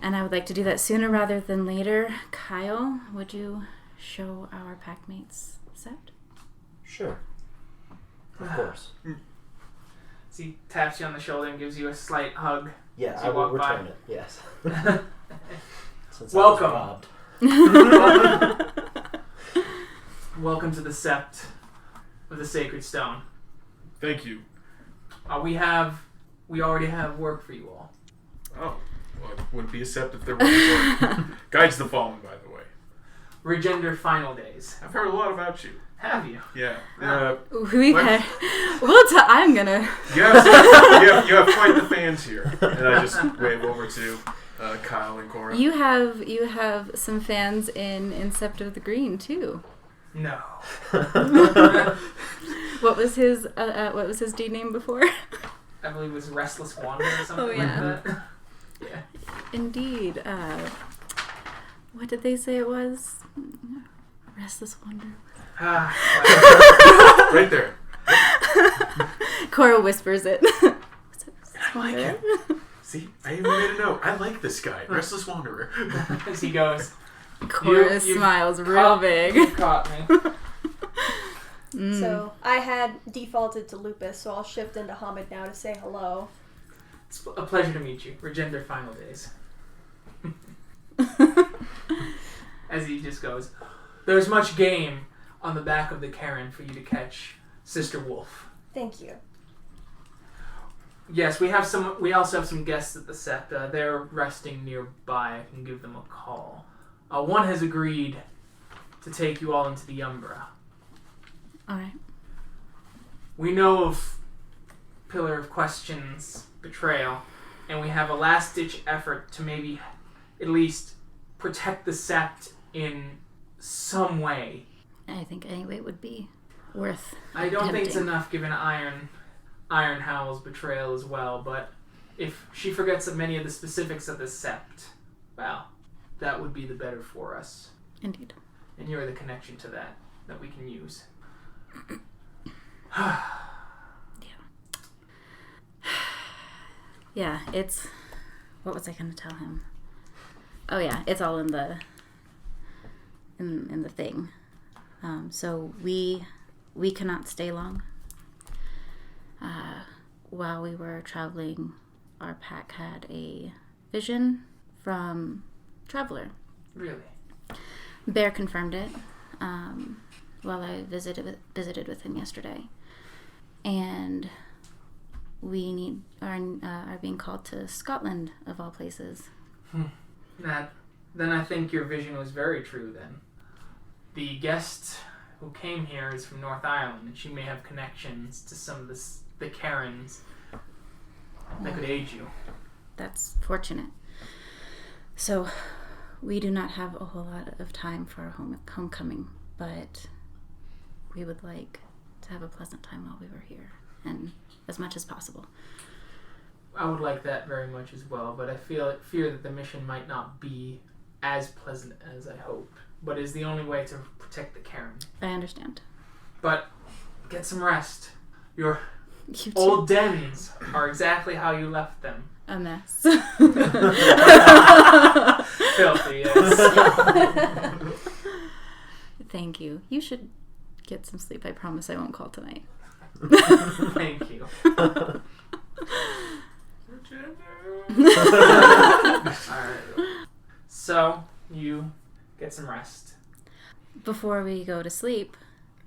I would like to do that sooner rather than later. Kyle, would you show our packmates sept? Sure. Of course. So he taps you on the shoulder and gives you a slight hug. Yeah, As I you will walk by. return it. Yes. Since Welcome. I was robbed. Welcome to the sept of the Sacred Stone. Thank you. We already have work for you all. Oh, well, it wouldn't be a sept if there wasn't work. Guides the Fallen, by the way. Regender final days. I've heard a lot about you. Have you? Yeah. We've had. I'm gonna. You have quite the fans here. And I just wave over to Kyle and Cora. You have some fans in Sept of the Green too. No. What was his deed name before? I believe it was Restless Wanderer or something yeah. like that. Yeah. Indeed. What did they say it was? Restless Wanderer. Right there. Cora whispers it. I like it. See, I even made a note. I like this guy, Restless Wanderer. As he goes, Cora you smiles real big. You caught me. So I had defaulted to Lupus, so I'll shift into Hamid now to say hello. It's a pleasure to meet you. Regender final days. As he just goes, there's much game on the back of the cairn for you to catch, Sister Wolf. Thank you. Yes, we also have some guests at the Septa. They're resting nearby. I can give them a call. One has agreed to take you all into the Umbra. Alright. We know of Pillar of Questions betrayal, and we have a last-ditch effort to maybe at least protect the Sept in some way. I think any way would be worth I don't think it's attempting. enough given Iron Howl's betrayal as well, but if she forgets of many of the specifics of the Sept, well, that would be the better for us. Indeed. And you're the connection to that we can use. Yeah, it's... What was I going to tell him? Oh yeah, it's all in the... in the thing. So we cannot stay long. While we were traveling, our pack had a vision from Traveler. Really? Bear confirmed it while I visited with him yesterday. And we are being called to Scotland, of all places. Then I think your vision was very true then. The guest who came here is from North Ireland, and she may have connections to some of the Karens that could aid you. That's fortunate. So, we do not have a whole lot of time for our homecoming, but we would like to have a pleasant time while we were here, and as much as possible. I would like that very much as well, but I fear that the mission might not be as pleasant as I hoped, but is the only way to protect the Karen. I understand. But get some rest. Your You too. old dens are exactly how you left them. A mess. Filthy, yes. Thank you. You should get some sleep. I promise I won't call tonight. Thank you. Alright. So, you get some rest. Before we go to sleep,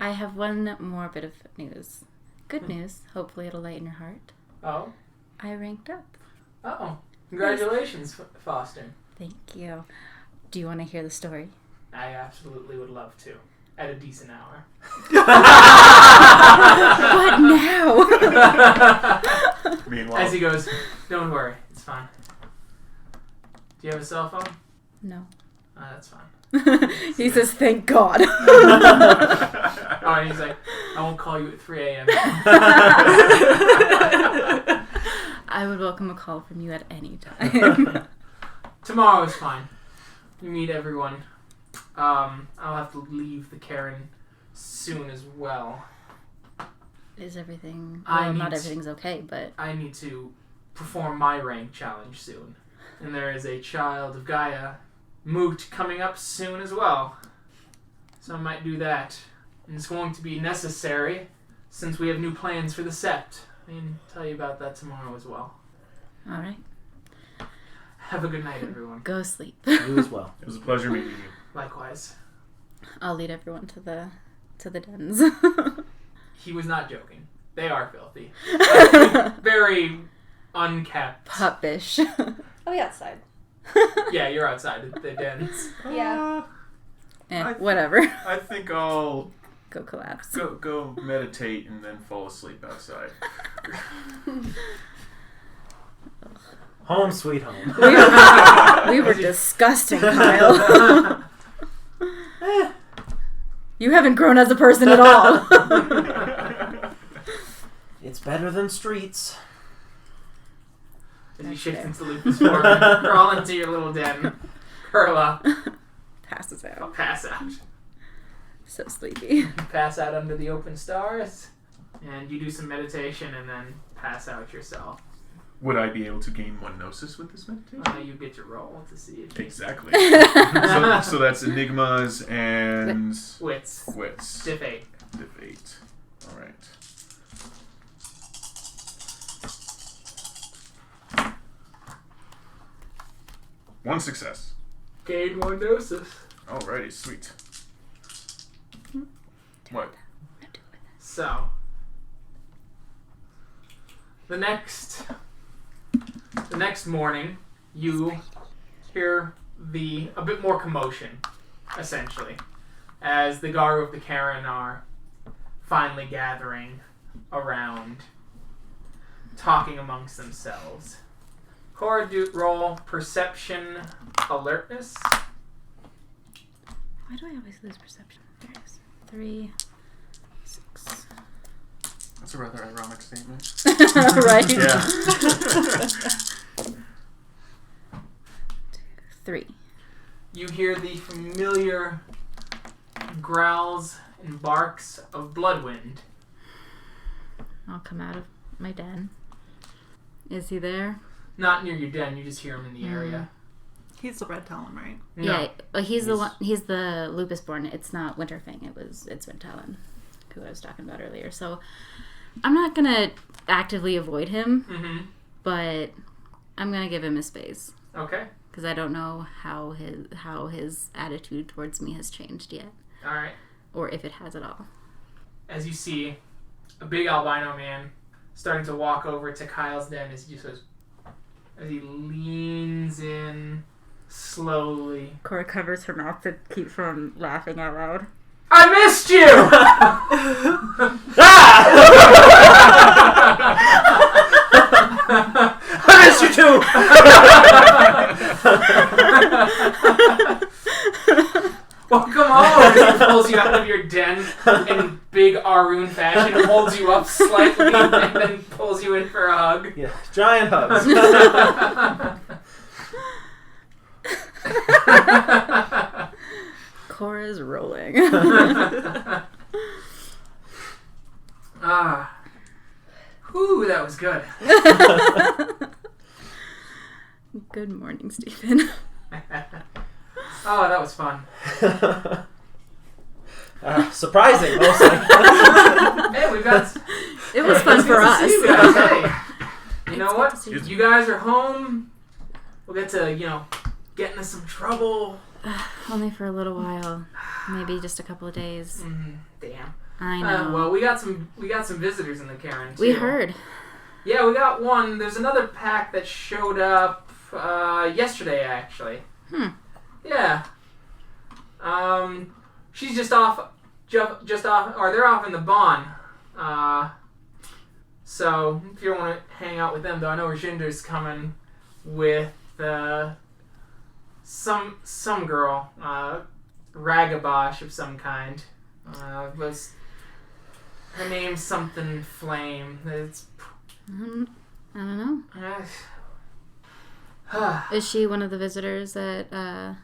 I have one more bit of news. Good news. Hopefully it'll lighten your heart. Oh? I ranked up. Oh. Congratulations, Foster. Thank you. Do you want to hear the story? I absolutely would love to. At a decent hour. What now? Meanwhile, As he goes, don't worry, it's fine. Do you have a cell phone? No. That's fine. He says, thank God. Oh, and he's like, I won't call you at 3 a.m. I would welcome a call from you at any time. Tomorrow is fine. You meet everyone. I'll have to leave the Karen soon as well. Is everything... I Well, need not to- everything's okay, but... I need to perform my rank challenge soon. And there is a child of Gaia, Moot, coming up soon as well. So I might do that. And it's going to be necessary since we have new plans for the Sept. I can tell you about that tomorrow as well. All right. Have a good night, everyone. Go sleep. You as well. it was a pleasure meeting you. Likewise. I'll lead everyone to the dens. He was not joking. They are filthy. Very unkept. Puppish. I'll be outside. Yeah, you're outside the dens. Yeah. Whatever. I think I'll Go collapse. go meditate and then fall asleep outside. Home sweet home. We were disgusting, Kyle. You haven't grown as a person at all. It's better than streets. As you shift into Lupus form, crawl into your little den, curl up, Passes out. pass out. So sleepy. Pass out under the open stars, and you do some meditation and then pass out yourself. Would I be able to gain 1 gnosis with this meditation? You get to roll to see if Exactly. so that's enigmas and wits. Diff 8. Diff 8. All right. One success. Gain 1 gnosis. Alrighty, sweet. What? So, the next morning, you hear a bit more commotion, essentially, as the Garu of the Karen are finally gathering around, talking amongst themselves. Cora, roll perception alertness. Why do I always lose perception? There it is. 3, 6. That's a rather ironic statement. Right? Yeah. 3. You hear the familiar growls and barks of Bloodwind. I'll come out of my den. Is he there? Not near your den, you just hear him in the area. He's the red talon, right? No. Yeah, he's the one. He's the Lupusborn. It's not Winterfang. It's Wintalon, who I was talking about earlier. So I'm not gonna actively avoid him, but I'm gonna give him his space. Okay. Because I don't know how his attitude towards me has changed yet. All right. Or if it has at all. As you see a big albino man starting to walk over to Kyle's den as he leans in slowly. Cora covers her mouth to keep from laughing out loud. I missed you! I missed you too! Welcome home! He pulls you out of your den in big Arun fashion, holds you up slightly, and then pulls you in for a hug. Yeah, giant hugs. Cora's rolling. Whew, that was good. Good morning, Stephen. Oh, that was fun. Surprising, mostly. Hey, we got... It was fun for us. You guys. Hey, you know It's what? good to see you. You guys are home. We'll get to, get into some trouble. Only for a little while. Maybe just a couple of days. Damn. I know. Well, we got some visitors in the Karen, too. We heard. Yeah, we got one. There's another pack that showed up yesterday, actually. Yeah. She's just off, or they're off in the Bon. So, if you want to hang out with them, though, I know Rajinder's coming with some girl, Ragabosh of some kind. Her name's something Flame. It's... I don't know. Is she one of the visitors that,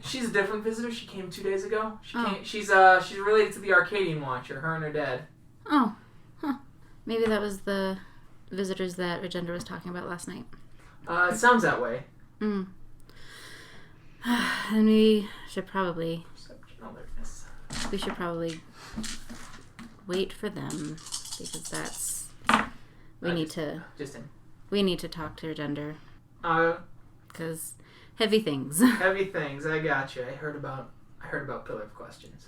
She's a different visitor. She came 2 days ago. She's related to the Arcadian Watcher. Her and her dad. Oh. Huh. Maybe that was the visitors that Rajender was talking about last night. It sounds that way. Then we should probably... Perception alertness. We should probably wait for them, because that's... We need to talk to Rajender. Because heavy things. Heavy things. I gotcha. I heard about Pillar of Questions.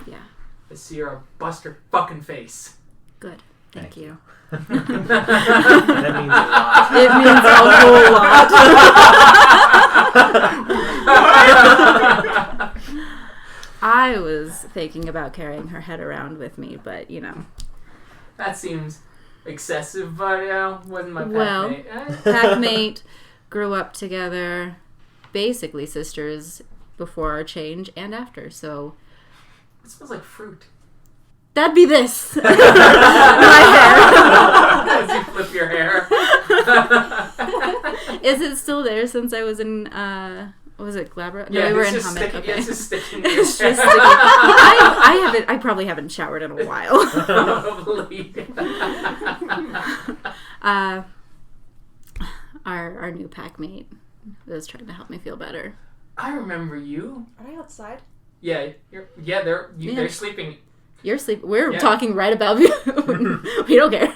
Yeah. I see her. I'll bust her fucking face. Good. Thank you. That means a lot. It means a whole lot. I was thinking about carrying her head around with me, but, That seems excessive, but wasn't my pack mate. Packmate grew up together, basically sisters, before our change and after, so... It smells like fruit. That'd be this. My hair. As you flip your hair. Is it still there since I was in, was it Glabra? No, Yeah, we were it's in just Hamid. sticking. Okay. It's just sticking. It's just sticking. I probably haven't showered in a while. Probably. our new pack mate was trying to help me feel better. I remember you. Are they outside? Yeah, they're sleeping. You're sleeping. We're Yeah. talking right about you. We don't care.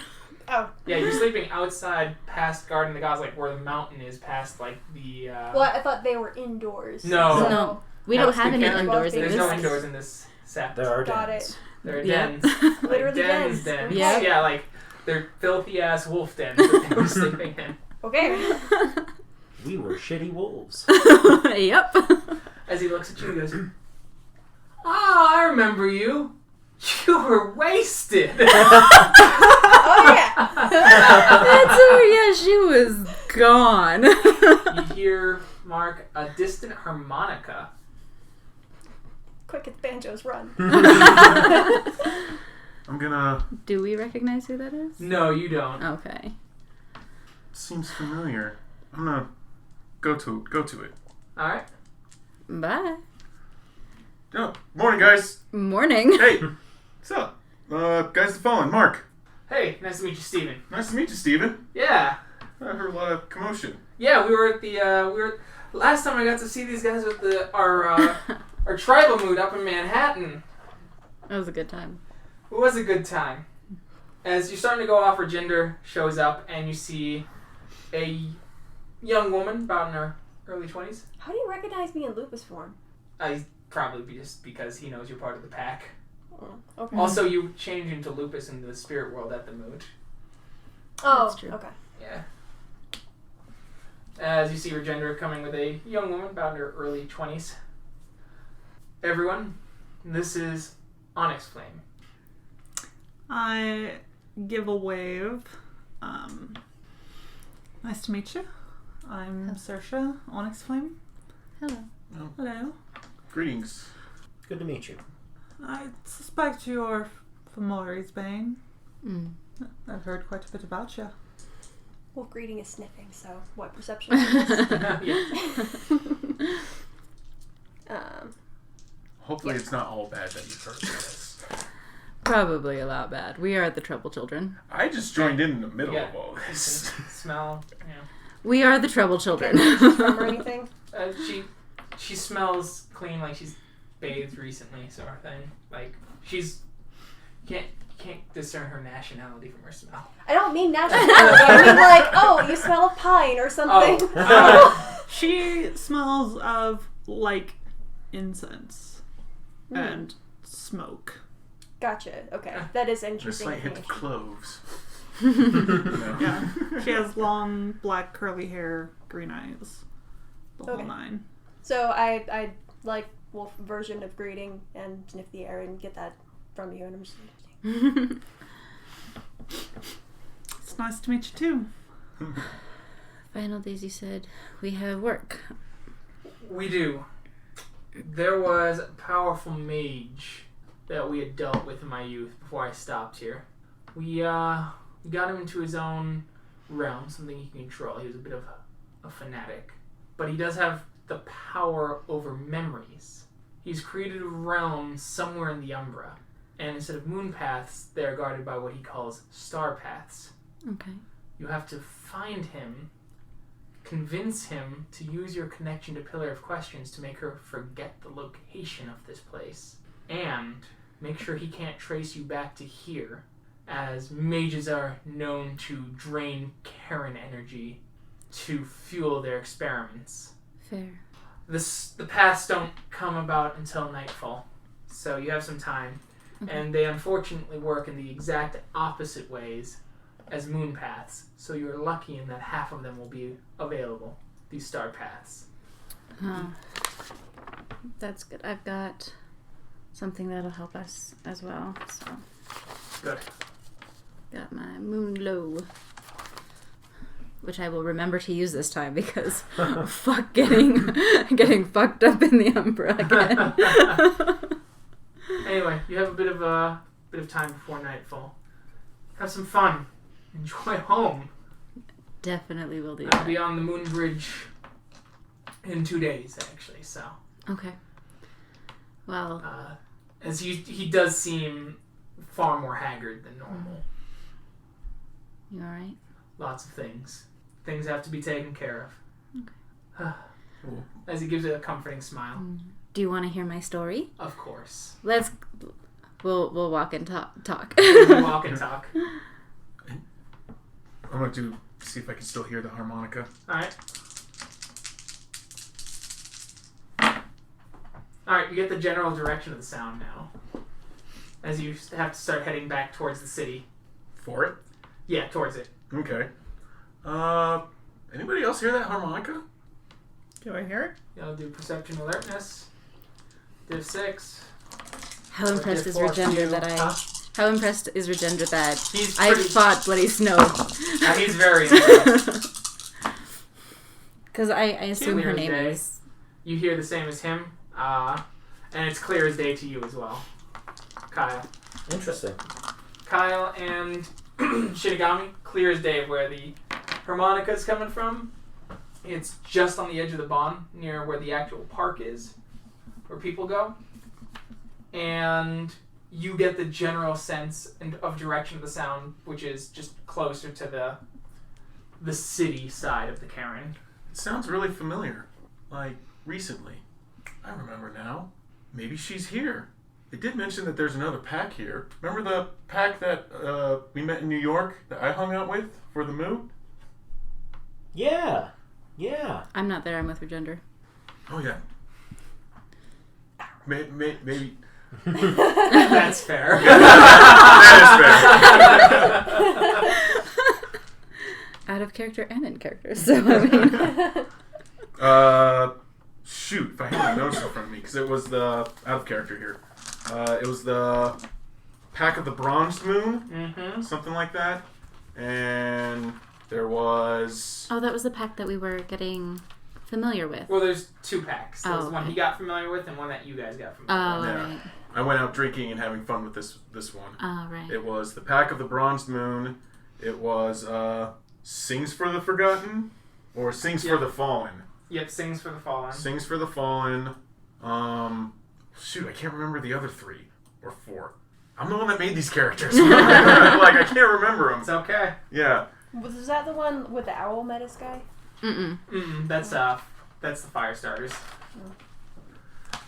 Oh. Yeah, you're sleeping outside past Garden of the Gods, like where the mountain is, past like the. Well, I thought they were indoors. No. So- No. We That's don't have good any character. indoors in There's this. no indoors in this set. There are Got dens. it. There are Yeah. dens. Like Literally dens. dens. Yeah. Yeah, like they're filthy ass wolf dens that they were sleeping in. Okay. We were shitty wolves. Yep. As he looks at you, he goes, "Oh, I remember you. You were wasted." Oh yeah. That's her. Yeah, she was gone. You hear, Mark, a distant harmonica. Quick, it's Banjo's run. I'm gonna. Do we recognize who that is? No, you don't. Okay. Seems familiar. I'm gonna go to it. All right. Bye. Oh, morning, guys. Morning. Hey, what's up? Guys, the phone. Mark. Hey, nice to meet you, Steven. Nice to meet you, Steven. Yeah. I heard a lot of commotion. Yeah, we were at the last time I got to see these guys with our tribal mood up in Manhattan. That was a good time. It was a good time. As you're starting to go off, Rajinder shows up, and you see a young woman, about in her early 20s. How do you recognize me in lupus form? Probably just because he knows you're part of the pack. Oh, okay. Also, you change into lupus in the spirit world at the mood. Oh, That's true. okay. Yeah. As you see Rajinder coming with a young woman, about in her early 20s. Everyone, this is Onyx-Flame. I give a wave. Nice to meet you. I'm Sorcha, Onyx-Flame. Hello. Hello. Greetings. Good to meet you. I suspect you're Fomori's Bane. Mm. I've heard quite a bit about you. Well, greeting is sniffing, so what perception is this? Yeah. Hopefully it's not all bad that you've heard this. Probably a lot bad. We are the Trouble Children. I just joined in the middle Yeah. of all You this. can smell. Yeah. We are the Trouble Children. From or anything? She smells clean, like she's bathed recently, sort of thing. Like she's can't discern her nationality from her smell. I don't mean nationality. I mean like, oh, you smell of pine or something. She smells of, like, incense and smoke. Gotcha. Okay, that is And a interesting. slight hint of information. cloves. No. Yeah. She has long, black, curly hair, green eyes. The whole Okay. nine. So I like wolf version of greeting and sniff the air and get that from you, and I'm just like, It's nice to meet you, too. Final days, you said. We have work. We do. There was a powerful mage that we had dealt with in my youth before I stopped here. We got him into his own realm, something he can control. He was a bit of a fanatic. But he does have the power over memories. He's created a realm somewhere in the Umbra. And instead of moon paths, they are guarded by what he calls star paths. Okay. You have to find him, convince him to use your connection to Pillar of Questions to make her forget the location of this place. And make sure he can't trace you back to here, as mages are known to drain Karen energy to fuel their experiments. Fair. The paths don't come about until nightfall, so you have some time. Okay. And they unfortunately work in the exact opposite ways as moon paths, so you're lucky in that half of them will be available, these star paths. Oh. That's good. I've got something that'll help us as well. So Good. got my moon glow, which I will remember to use this time because fuck getting fucked up in the Umbra again. Anyway, you have a bit of time before nightfall. Have some fun. Enjoy home. Definitely will do I'll that. be on the moon bridge in 2 days, actually, so. Okay. Well, As he does seem far more haggard than normal. you alright? Lots of things Things have to be taken care of. Cool. As he gives it a comforting smile. Do you want to hear my story? Of course. We'll walk and talk. We walk and talk. I'm going to see if I can still hear the harmonica. Alright. Alright, you get the general direction of the sound now. As you have to start heading back towards the city. For it? Yeah, towards it. Okay. Anybody else hear that harmonica? Do I hear it? I'll do perception alertness. Div 6. How impressed Div is 4 for you. Regender that Huh? How impressed is Regender that He's I pretty... fought Bloody Snow? He's very impressed. Because I assume her Clear as name day. is... You hear the same as him. And it's clear as day to you as well. Kyle. Interesting. Kyle and Shinigami, clear as day of where the harmonica is coming from. It's just on the edge of the bond, near where the actual park is, where people go. And you get the general sense of direction of the sound, which is just closer to the city side of the Karen. It sounds really familiar. Like, recently. I remember now. Maybe she's here. They did mention that there's another pack here. Remember the pack that we met in New York that I hung out with for the moon? Yeah. Yeah. I'm not there, I'm with Regender. Oh, yeah. Maybe. That's fair. That is fair. Out of character and in character, so I mean... Shoot, if I had my notes in front of me, because it was the... Out of character here. It was the Pack of the Bronzed Moon, something like that. And there was... Oh, that was the pack that we were getting familiar with. Well, there's two packs. There's Oh, one okay. he got familiar with and one that you guys got familiar Oh, with. Yeah. right. I went out drinking and having fun with this one. Oh, right. It was the Pack of the Bronzed Moon. It was Sings for the Forgotten or Sings for the Fallen. Yep, Sings for the Fallen. Sings for the Fallen. Shoot, I can't remember the other 3 or 4. I'm the one that made these characters. I can't remember them. It's okay. Yeah. Was that the one with the owl menace guy? That's the fire starters.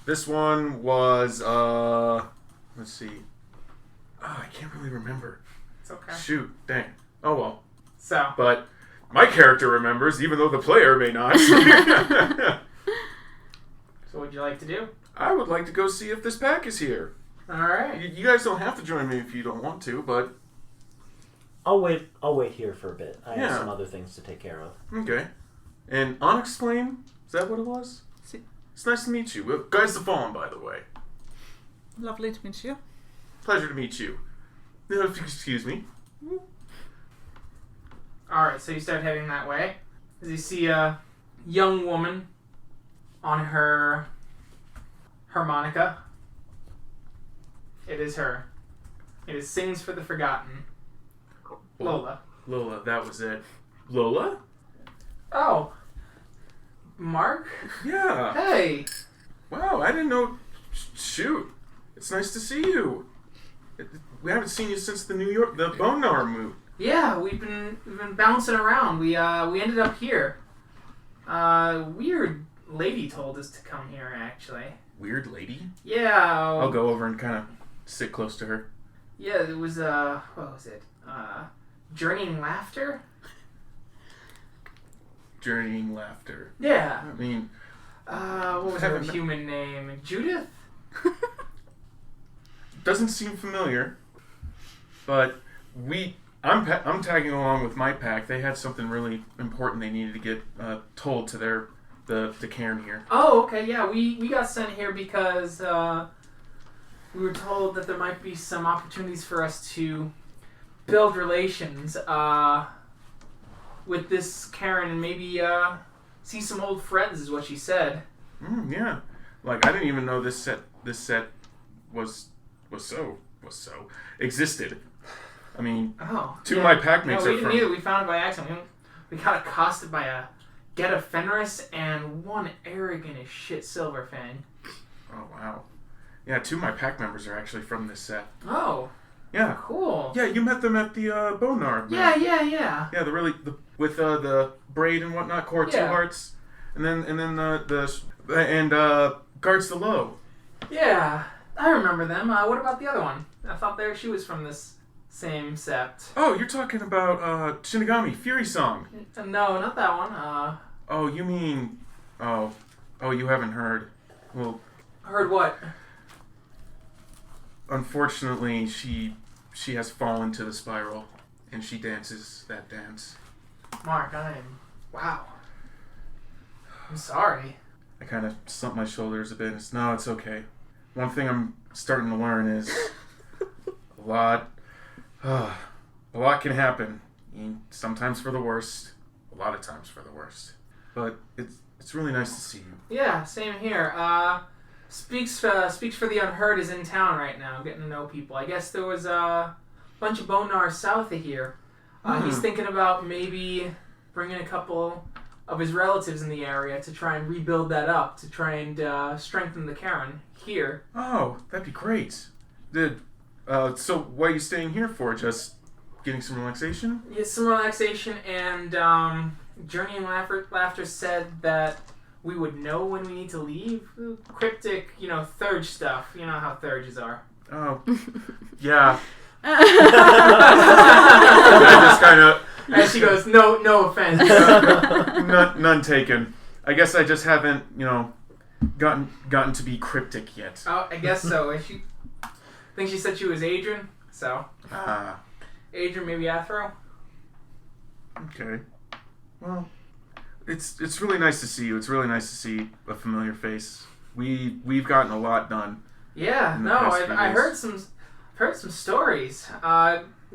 This one was let's see. I can't really remember. It's okay. Shoot, dang. Oh well. So, But my character remembers, even though the player may not. so what'd you like to do? I would like to go see if this pack is here. Alright. You guys don't have to join me if you don't want to, but I'll wait here for a bit. I Yeah. have some other things to take care of. okay. And Onyx-Flame, is that what it was? It's nice to meet you. Guys the Fallen, by the way. Lovely to meet you. Pleasure to meet you. If you excuse me. Alright, so you start heading that way. As you see a young woman on her harmonica. It is her. It is Sings for the Forgotten. Lola. Lola, that was it. Lola? Oh. Mark? Yeah. Hey. Wow, I didn't know. Shoot. It's nice to see you. We haven't seen you since the Bonar move. Yeah, we've been bouncing around. We ended up here. Weird lady told us to come here, actually. Weird lady? Yeah. I'll go over and kind of sit close to her. Yeah, it was, what was it? Journeying Laughter? Journeying Laughter. Yeah. I mean... what was her human name? Judith? Doesn't seem familiar, but I'm tagging along with my pack. They had something really important they needed to get told to the cairn here. Oh, okay, yeah, we got sent here because we were told that there might be some opportunities for us to build relations with this Karen and maybe see some old friends, is what she said. Yeah, like I didn't even know this set existed. I mean, two of my pack mates we are didn't from. either. We found it by accident. We got accosted by a Geta Fenris and one arrogant as shit Silverfang. Oh wow, yeah, two of my pack members are actually from this set. Oh, Yeah. Cool. Yeah, you met them at the Bonar. Yeah. Yeah, with the braid and whatnot, Cora Two-Hearts, and then guards the low. Yeah, I remember them. What about the other one? I thought she was from this same sept. Oh, you're talking about Shinigami Fury Song. No, not that one. Oh, you mean? Oh, you haven't heard. Well, heard what? Unfortunately, she has fallen to the spiral, and she dances that dance. Mark, wow. I'm sorry. I kind of slumped my shoulders a bit. No, it's okay. One thing I'm starting to learn is a lot can happen. Sometimes for the worst, a lot of times for the worst. But it's really nice to see you. Yeah, same here. Speaks for the Unheard is in town right now, getting to know people. I guess there was a bunch of Bonars south of here. He's thinking about maybe bringing a couple of his relatives in the area to try and rebuild that up, to try and strengthen the Karen here. Oh, that'd be great. So what are you staying here for? Just getting some relaxation? Yeah, some relaxation, and Journey and Laughter said that we would know when we need to leave. Cryptic, Thurge stuff. You know how Thurges are. Oh, yeah. I just kind of... And she goes, no offense. None taken. I guess I just haven't, gotten to be cryptic yet. Oh, I guess so. I think she said she was Adrian, so... Adrian, maybe Athro? Okay. Well, it's really nice to see you. It's really nice to see a familiar face. We've gotten a lot done. Yeah, no, I heard some stories.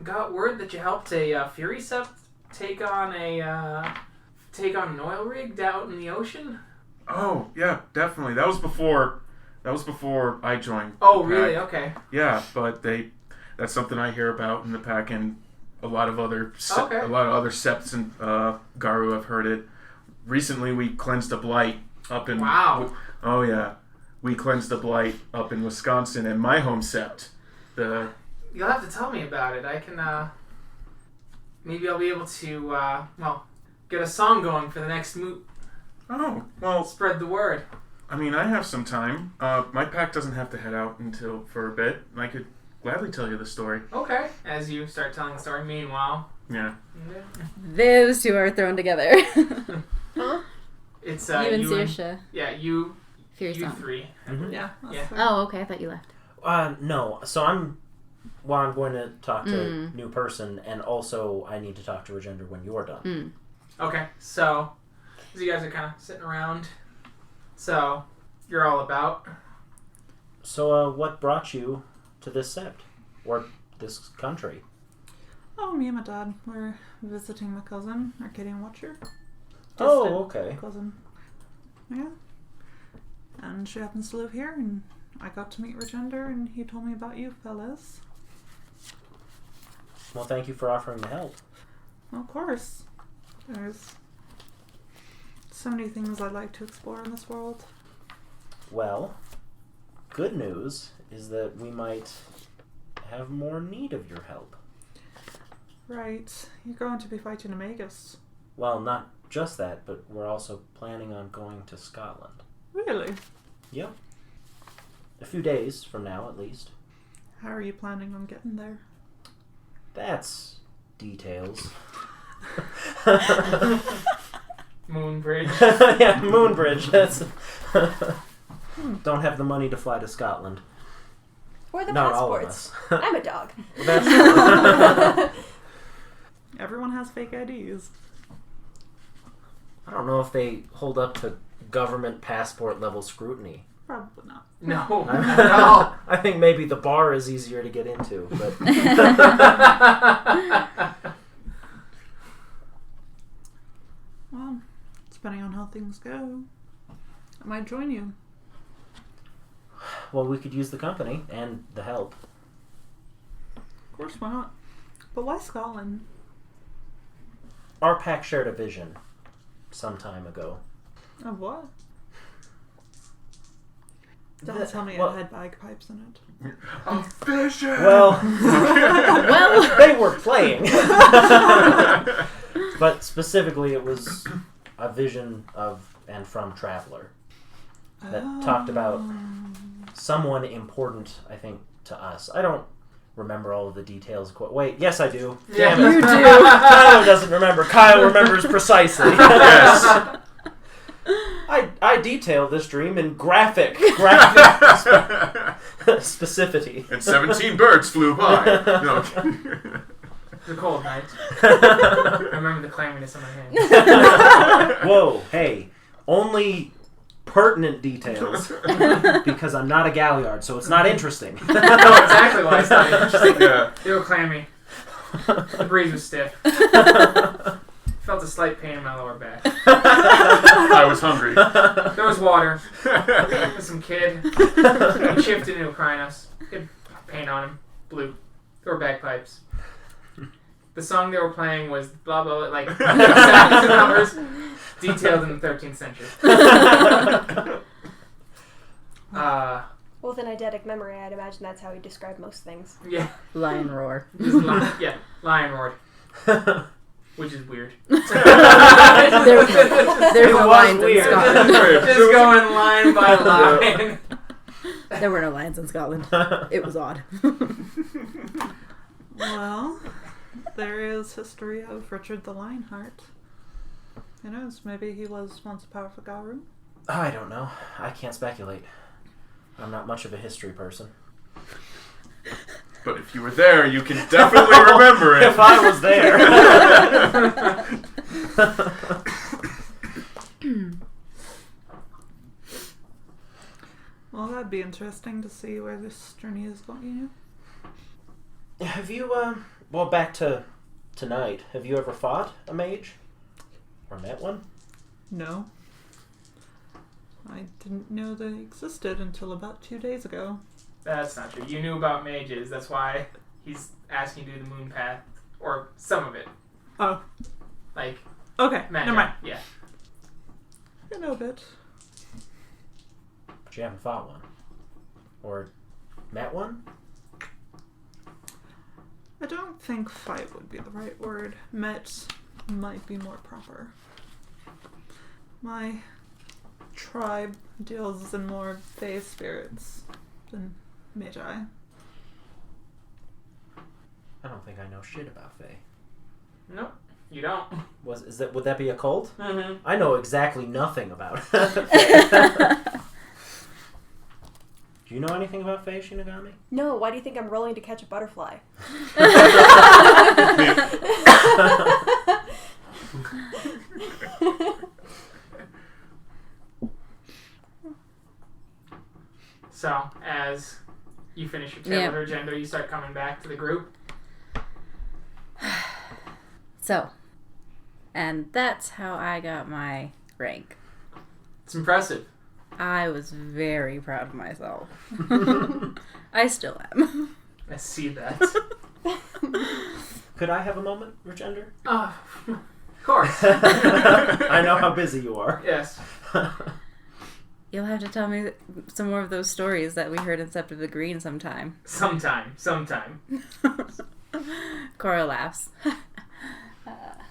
Got word that you helped a Fury Sept take on an oil rig out in the ocean. Oh yeah, definitely. That was before I joined. Oh the really? pack. Okay. Yeah, but that's something I hear about in the pack, and a lot of other septs and Garu have heard it. Recently, we cleansed a blight up in. Wow. Oh yeah, we cleansed a blight up in Wisconsin, and my home sept. You'll have to tell me about it. I can, maybe I'll be able to, get a song going for the next moot. Oh, well... Spread the word. I mean, I have some time. My pack doesn't have to head out for a bit. I could gladly tell you the story. Okay. As you start telling the story, meanwhile... Yeah. Those two are thrown together. Huh? It's, you and Sorcha. Yeah, you Fearsome. three. Mm-hmm. Yeah. Oh, okay. I thought you left. No. So I'm going to talk to new person, and also I need to talk to Regender when you're done. Okay, so as you guys are kind of sitting around, so you're all about. So what brought you to this sept or this country? Oh, me and my dad were visiting my cousin, Arcadian Watcher. Oh, okay. Cousin. Yeah. And she happens to live here, and I got to meet Regender, and he told me about you fellas. Well, thank you for offering to help. Well, of course. There's so many things I'd like to explore in this world. Well, good news is that we might have more need of your help. Right. You're going to be fighting a Magus. Well, not just that, but we're also planning on going to Scotland. Really? Yep. A few days from now, at least. How are you planning on getting there? That's details. Moonbridge. Yeah, Moonbridge. That's don't have the money to fly to Scotland. Or the Not all of passports. us. I'm a dog. That's true. Everyone has fake IDs. I don't know if they hold up to government passport level scrutiny. Probably not. No, not at all. I think maybe the bar is easier to get into, but Well, depending on how things go, I might join you. well, we could use the company and the help. Of course, why not? But why Scotland? Our pack shared a vision some time ago. Of what? Don't tell me it had bagpipes in it. I'm fishing! Well, they were playing. But specifically, it was a vision of and from Traveler that talked about someone important, I think, to us. I don't remember all of the details. Wait, yes, I do. Yeah, Damn it. you do. Tyler doesn't remember. Kyle remembers precisely. Yes. I detailed this dream in graphic specificity. And 17 birds flew by. No. It was a cold night. I remember the clamminess of my hands. Whoa, hey. Only pertinent details. Because I'm not a Galliard, so it's not interesting. No, exactly why it's not interesting. Yeah. They were clammy. The breeze was stiff. Felt a slight pain in my lower back. I was hungry. There was water. There was some kid. He shifted into a Krynos. He had paint on him. Blue. There were bagpipes. The song they were playing was blah blah, like exact numbers detailed in the 13th century. With an eidetic memory, I'd imagine that's how he described most things. Yeah. Lion roar. Lion roared. Which is weird. There's no lions in Scotland. Just going line by line. There were no lions in Scotland. It was odd. Well, there is history of Richard the Lionheart. Who knows? Maybe he was once a powerful Garu. I don't know. I can't speculate. I'm not much of a history person. But if you were there, you can definitely remember it. If I was there. Well, that'd be interesting to see where this journey is going. Have you, well, back to tonight. Have you ever fought a mage? Or met one? No. I didn't know they existed until about 2 days ago. That's not true. You knew about mages. That's why he's asking you to do the moon path. Or some of it. Oh. Like, Okay, magic. never mind. Yeah. I know a bit. But you haven't fought one? Or met one? I don't think fight would be the right word. Met might be more proper. My tribe deals in more fae spirits than magi. I don't think I know shit about fae. Nope. You don't. Would that be a cult? Mm-hmm. I know exactly nothing about it. Do you know anything about fae, Shinigami? No, why do you think I'm rolling to catch a butterfly? So, as you finish your tale with her gender, you start coming back to the group. So, and that's how I got my rank. It's impressive. I was very proud of myself. I still am. I see that. Could I have a moment, Richender? Oh, of course. I know how busy you are. Yes. You'll have to tell me some more of those stories that we heard in Sept of the Green sometime. Sometime. Cora laughs.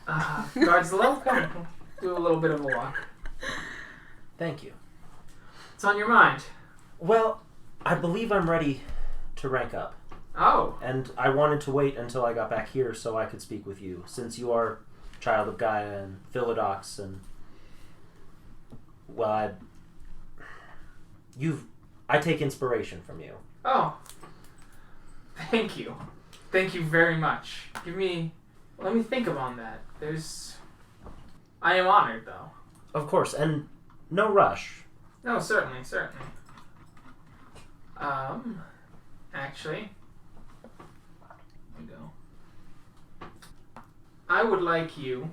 Guards the level. Come. Do a little bit of a walk. Thank you. What's on your mind? Well, I believe I'm ready to rank up. Oh. And I wanted to wait until I got back here so I could speak with you, since you are Child of Gaia and Philodox and... Well, I take inspiration from you. Oh. Thank you. Thank you very much. Let me think upon that. I am honored, though. Of course, and no rush. No, certainly. Actually, here we go. I would like you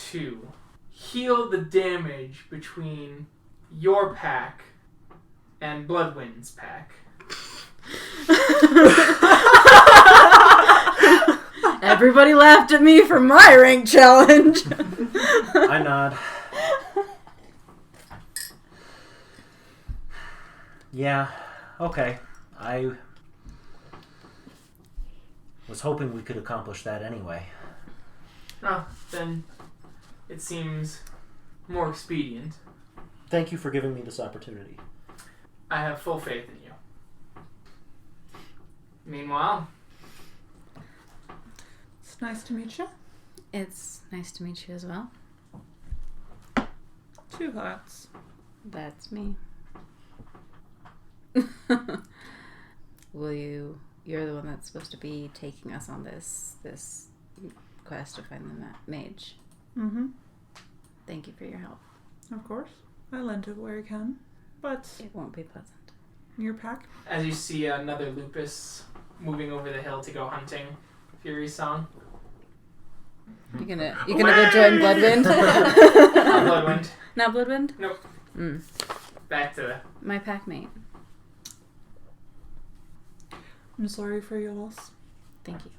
to heal the damage between your pack and Bloodwind's pack. Everybody laughed at me for my rank challenge. I nod. Yeah, okay. I was hoping we could accomplish that anyway. Well, then it seems more expedient. Thank you for giving me this opportunity. I have full faith in you. Meanwhile, It's nice to meet you. It's nice to meet you as well. Two-Hearts. That's me. You're the one that's supposed to be taking us on this quest to find the mage. Mm-hmm. Thank you for your help. Of course. I lend it where I can. But It won't be pleasant. your pack? as you see another lupus moving over the hill to go hunting, Fury's song. You gonna go join Bloodwind? Bloodwind. Not Bloodwind? Nope. Back to the... My packmate. I'm sorry for your loss. Thank you.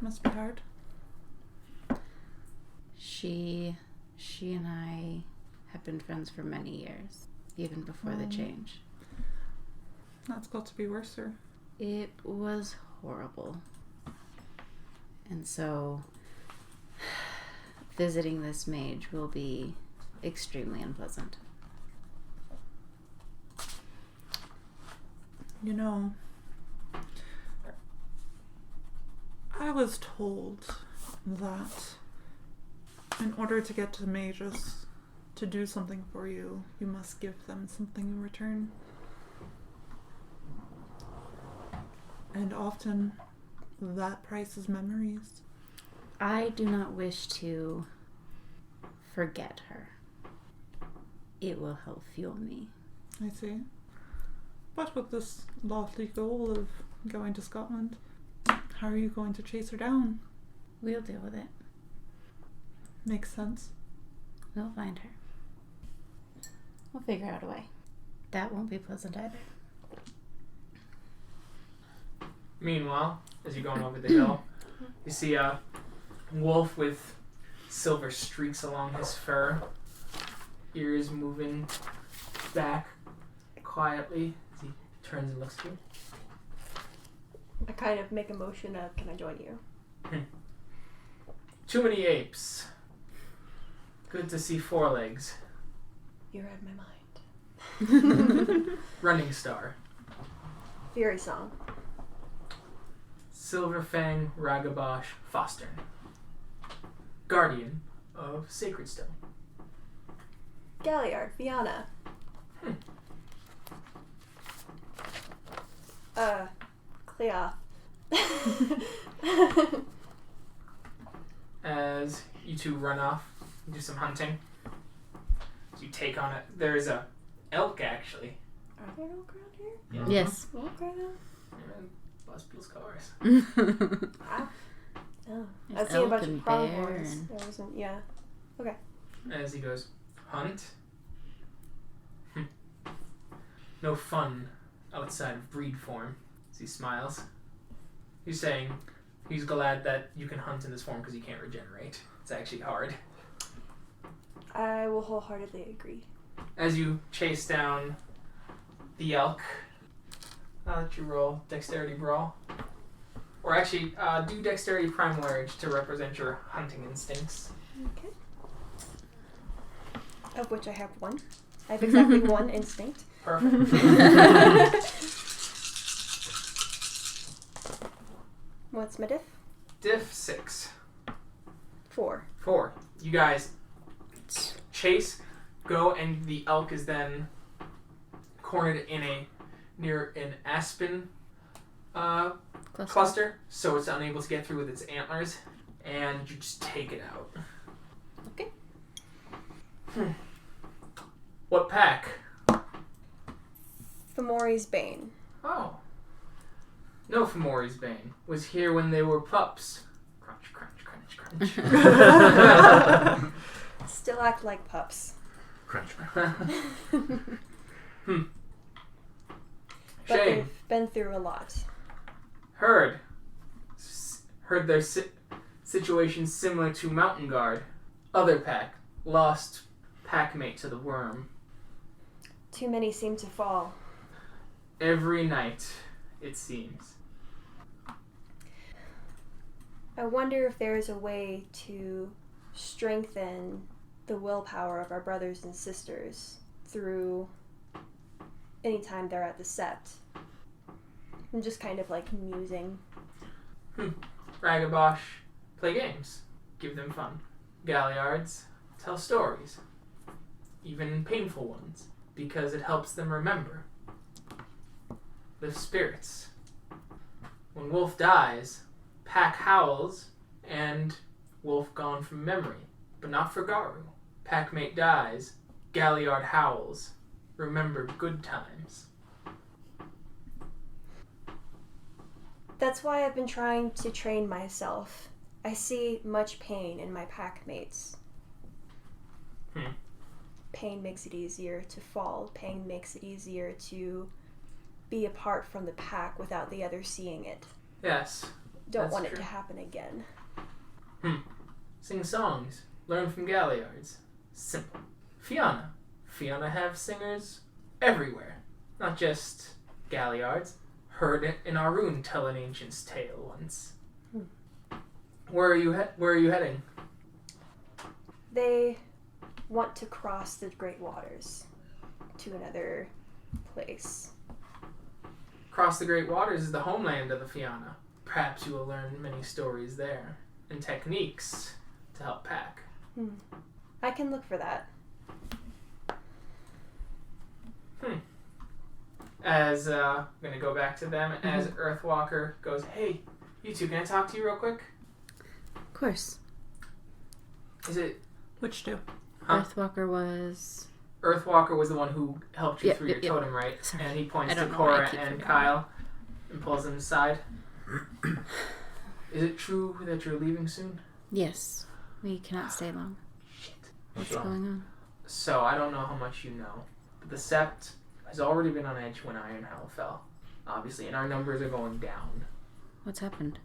Must be hard. She and I have been friends for many years, even before the change. That's got to be worse, sir. It was horrible. And so, visiting this mage will be extremely unpleasant. You know, I was told that in order to get to the mages to do something for you, you must give them something in return. And often that price is memories. I do not wish to forget her. It will help fuel me. I see. But with this lofty goal of going to Scotland, how are you going to chase her down? We'll deal with it. Makes sense. We'll find her. We'll figure out a way. That won't be pleasant either. Meanwhile, as you're going over the hill, you see a wolf with silver streaks along his fur, ears moving back quietly as he turns and looks at you. I kind of make a motion of, can I join you? Too many apes. Good to see four legs. You read my mind. Running Star. Fury song. Silverfang Ragabosh Foster. Guardian of Sacred Stone. Galliard, Fianna. Clea. As you two run off, do some hunting. As you take on it, there's a elk actually. Are there elk around here? Yes. Okay then. Buzz people's cars. Oh. I There's was seeing a elk bunch of and pronghorns. bear There wasn't, yeah. Okay. As he goes, hunt? No fun outside of breed form. As he smiles. He's saying he's glad that you can hunt in this form because you can't regenerate. It's actually hard. I will wholeheartedly agree. As you chase down the elk, I'll let you roll Dexterity Brawl. Or actually, do Dexterity Primal Urge to represent your hunting instincts. Okay. Of which I have one. I have exactly one instinct. Perfect. What's my diff? Diff 6. 4. 4. You guys chase, go, and the elk is then cornered near an aspen cluster, so it's unable to get through with its antlers, and you just take it out. Okay. What pack? Fomori's Bane. Oh. No, Fomori's Bane was here when they were pups. Crunch, crunch, crunch, crunch. Still act like pups. Crunch. But Shame. they've been through a lot. Heard their situation similar to Mountain Guard. Other pack. Lost packmate to the worm. Too many seem to fall. Every night, it seems. I wonder if there is a way to strengthen the willpower of our brothers and sisters through anytime they're at the sept. I'm just kind of like musing. Ragabosh, play games. Give them fun. Galliards, tell stories. Even painful ones, because it helps them remember. Lift spirits. When Wolf dies, Pack howls, and Wolf gone from memory. But not for Garu. Packmate dies, Galliard howls. Remember good times. That's why I've been trying to train myself. I see much pain in my pack mates. Pain makes it easier to fall. Pain makes it easier to be apart from the pack without the others seeing it. Yes. Don't want it to happen again. Sing songs. Learn from Galliards. Simple. Fianna. Fianna have singers everywhere. Not just Galliards. Heard in Arun tell an ancient's tale once. Where are you heading? They want to cross the Great Waters to another place. Across the Great Waters is the homeland of the Fianna. Perhaps you will learn many stories there and techniques to help Pack. I can look for that. As I'm gonna go back to them. As Earthwalker goes, "Hey, you two, can I talk to you real quick?" Of course. Is it Which two? Earthwalker was... Earthwalker was the one who helped you Yep, through yep, your yep. totem, right? Sorry. And he points I to don't know why I Cora keep and forgetting. Kyle and pulls them aside. Is it true that you're leaving soon? Yes. We cannot stay long. Shit. What's going on? So, I don't know how much you know, but the Sept has already been on edge when Iron Hell fell, obviously, and our numbers are going down. What's happened?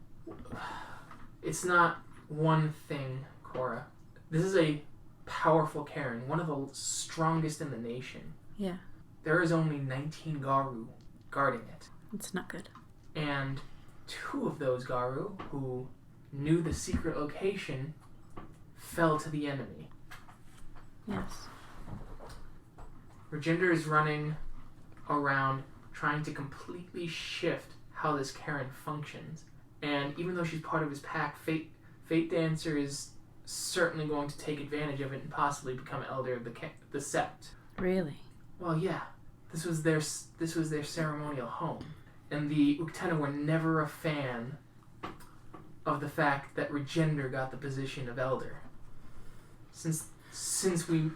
It's not one thing, Cora. This is a powerful Karen, one of the strongest in the nation. Yeah. There is only 19 Garu guarding it. It's not good. And 2 of those Garu, who knew the secret location, fell to the enemy. Yes. Regender is running around trying to completely shift how this Karen functions. And even though she's part of his pack, Fate Dancer is certainly going to take advantage of it and possibly become Elder of the Sept. Really? Well, yeah. This was their ceremonial home. And the Uktena were never a fan of the fact that Regender got the position of Elder. Since we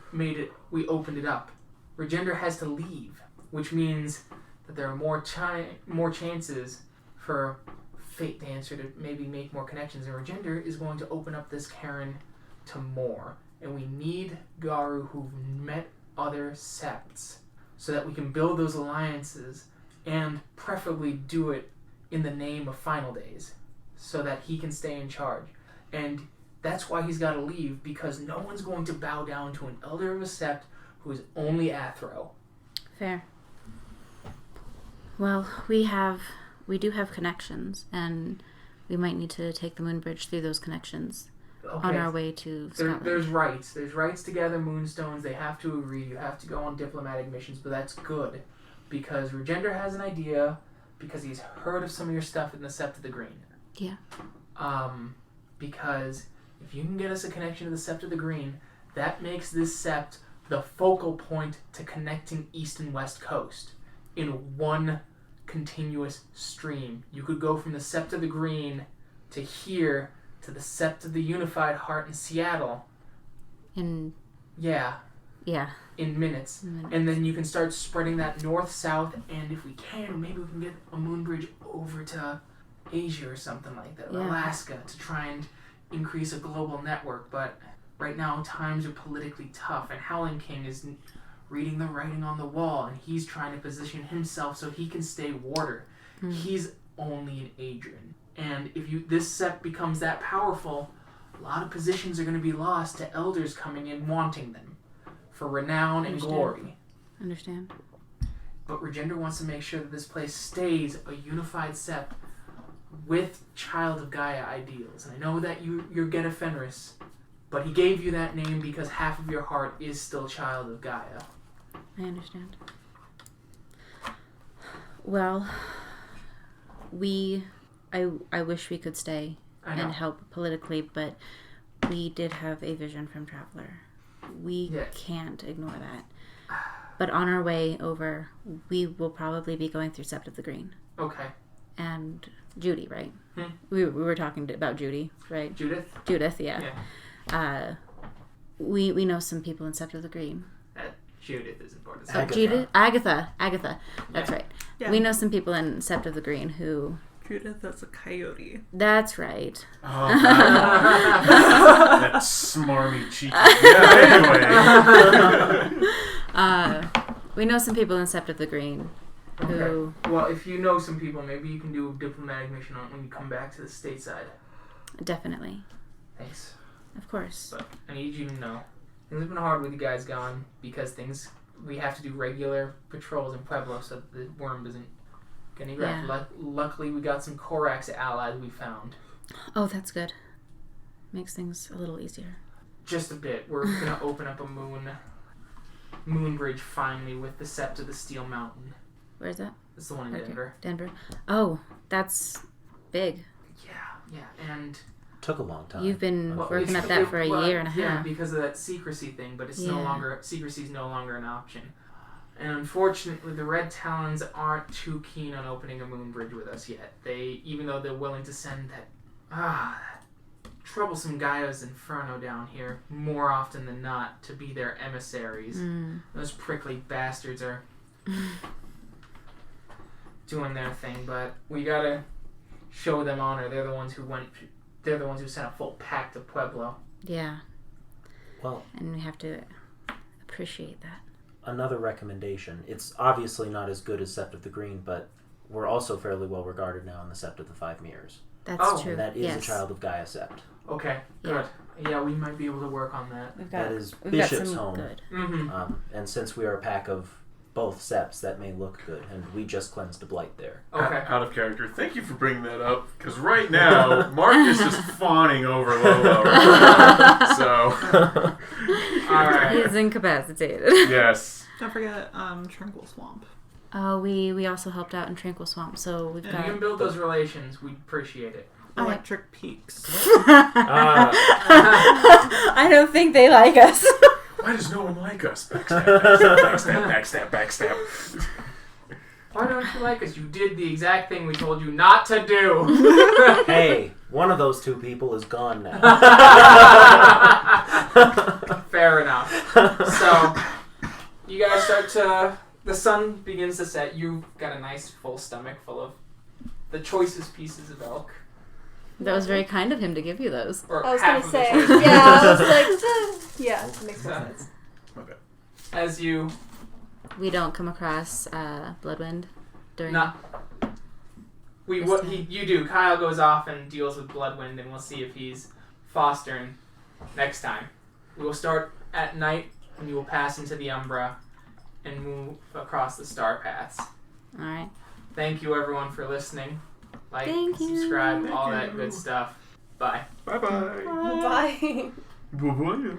opened it up, Regender has to leave, which means that there are more chances for Fate Dancer to maybe make more connections, and Regender is going to open up this Karen to more. And we need Garu who've met other septs so that we can build those alliances and preferably do it in the name of Final Days so that he can stay in charge. And that's why he's got to leave, because no one's going to bow down to an Elder of a Sept who is only Athro. Fair. Well, we do have connections, and we might need to take the moon bridge through those connections on our way to Scotland. There's rights. There's rights to gather moonstones. They have to agree. You have to go on diplomatic missions, but that's good because Regender has an idea because he's heard of some of your stuff in the Sept of the Green. Yeah. Because if you can get us a connection to the Sept of the Green, that makes this Sept the focal point to connecting East and West Coast in one continuous stream. You could go from the Sept of the Green to here to the Sept of the Unified Heart in Seattle. Yeah. In minutes. And then you can start spreading that north-south, and if we can, maybe we can get a moon bridge over to Asia or something like that, or Alaska, to try and increase a global network. But right now, times are politically tough, and Howling King is reading the writing on the wall, and he's trying to position himself so he can stay warder. He's only an Adrian. And if this Sept becomes that powerful, a lot of positions are going to be lost to elders coming in wanting them for renown and glory. Understand? But Regender wants to make sure that this place stays a unified sept with Child of Gaia ideals. And I know that you're Geta Fenris, but he gave you that name because half of your heart is still Child of Gaia. I understand. Well, I wish we could stay and help politically, but we did have a vision from Traveler. We can't ignore that. But on our way over, we will probably be going through Sept of the Green. Okay. And Judy, right? We were talking about Judy, right? Judith, yeah. We know some people in Sept of the Green. Judith is important. Agatha. That's right. Yeah. We know some people in Sept of the Green who... Judith, that's a coyote. That's right. Oh, that smarmy cheeky. Yeah, anyway. We know some people in Sept of the Green who... Okay. Well, if you know some people, maybe you can do a diplomatic mission on when you come back to the stateside. Definitely. Thanks. Of course. But I need you to know, things have been hard with you guys gone because we have to do regular patrols in Pueblo so that the worm doesn't get any graft. Yeah. Luckily, we got some Korax allies we found. Oh, that's good. Makes things a little easier. Just a bit. We're going to open up a moon bridge finally with the Sept of the Steel Mountain. Where's that? It's the one in Denver. Denver. Oh, that's big. Yeah, and... Took a long time. You've been working at that for a year and a half. Yeah, because of that secrecy thing, but it's no longer... Secrecy's no longer an option. And unfortunately, the Red Talons aren't too keen on opening a moon bridge with us yet. Even though they're willing to send that troublesome Gaia's Inferno down here more often than not to be their emissaries. Those prickly bastards are doing their thing, but we gotta show them honor. They're the ones who sent a full pack to Pueblo. Yeah. Well, and we have to appreciate that. Another recommendation. It's obviously not as good as Sept of the Green, but we're also fairly well regarded now in the Sept of the Five Mirrors. That's true. And that is a Child of Gaia Sept. Okay, good. Yeah, we might be able to work on that. That is Bishop's home. Good. Mm-hmm. And since we are a pack of both septs, that may look good, and we just cleansed a blight there. Okay. Out of character. Thank you for bringing that up, because right now Mark is just fawning over Lolo. So, all right. He's incapacitated. Yes. Don't forget Tranquil Swamp. Oh, we also helped out in Tranquil Swamp, so we've If got... you can build those relations, we'd appreciate it. Electric Peaks. I don't think they like us. Why does no one like us? Backstab. Why don't you like us? You did the exact thing we told you not to do. Hey, one of those two people is gone now. Fair enough. So, you guys start to... The sun begins to set. You've got a nice full stomach full of the choicest pieces of elk. That was very kind of him to give you those. Or I was half gonna of say, the choicest. yeah, I was like, yeah, it makes more sense. Okay. As you... We don't come across Bloodwind during... No. You do. Kyle goes off and deals with Bloodwind, and we'll see if he's fostering next time. We will start at night, and you will pass into the Umbra and move across the Star Paths. Alright. Thank you, everyone, for listening. Like, Thank you. subscribe, all that good stuff. Bye. Bye-bye. Bye. Bye-bye.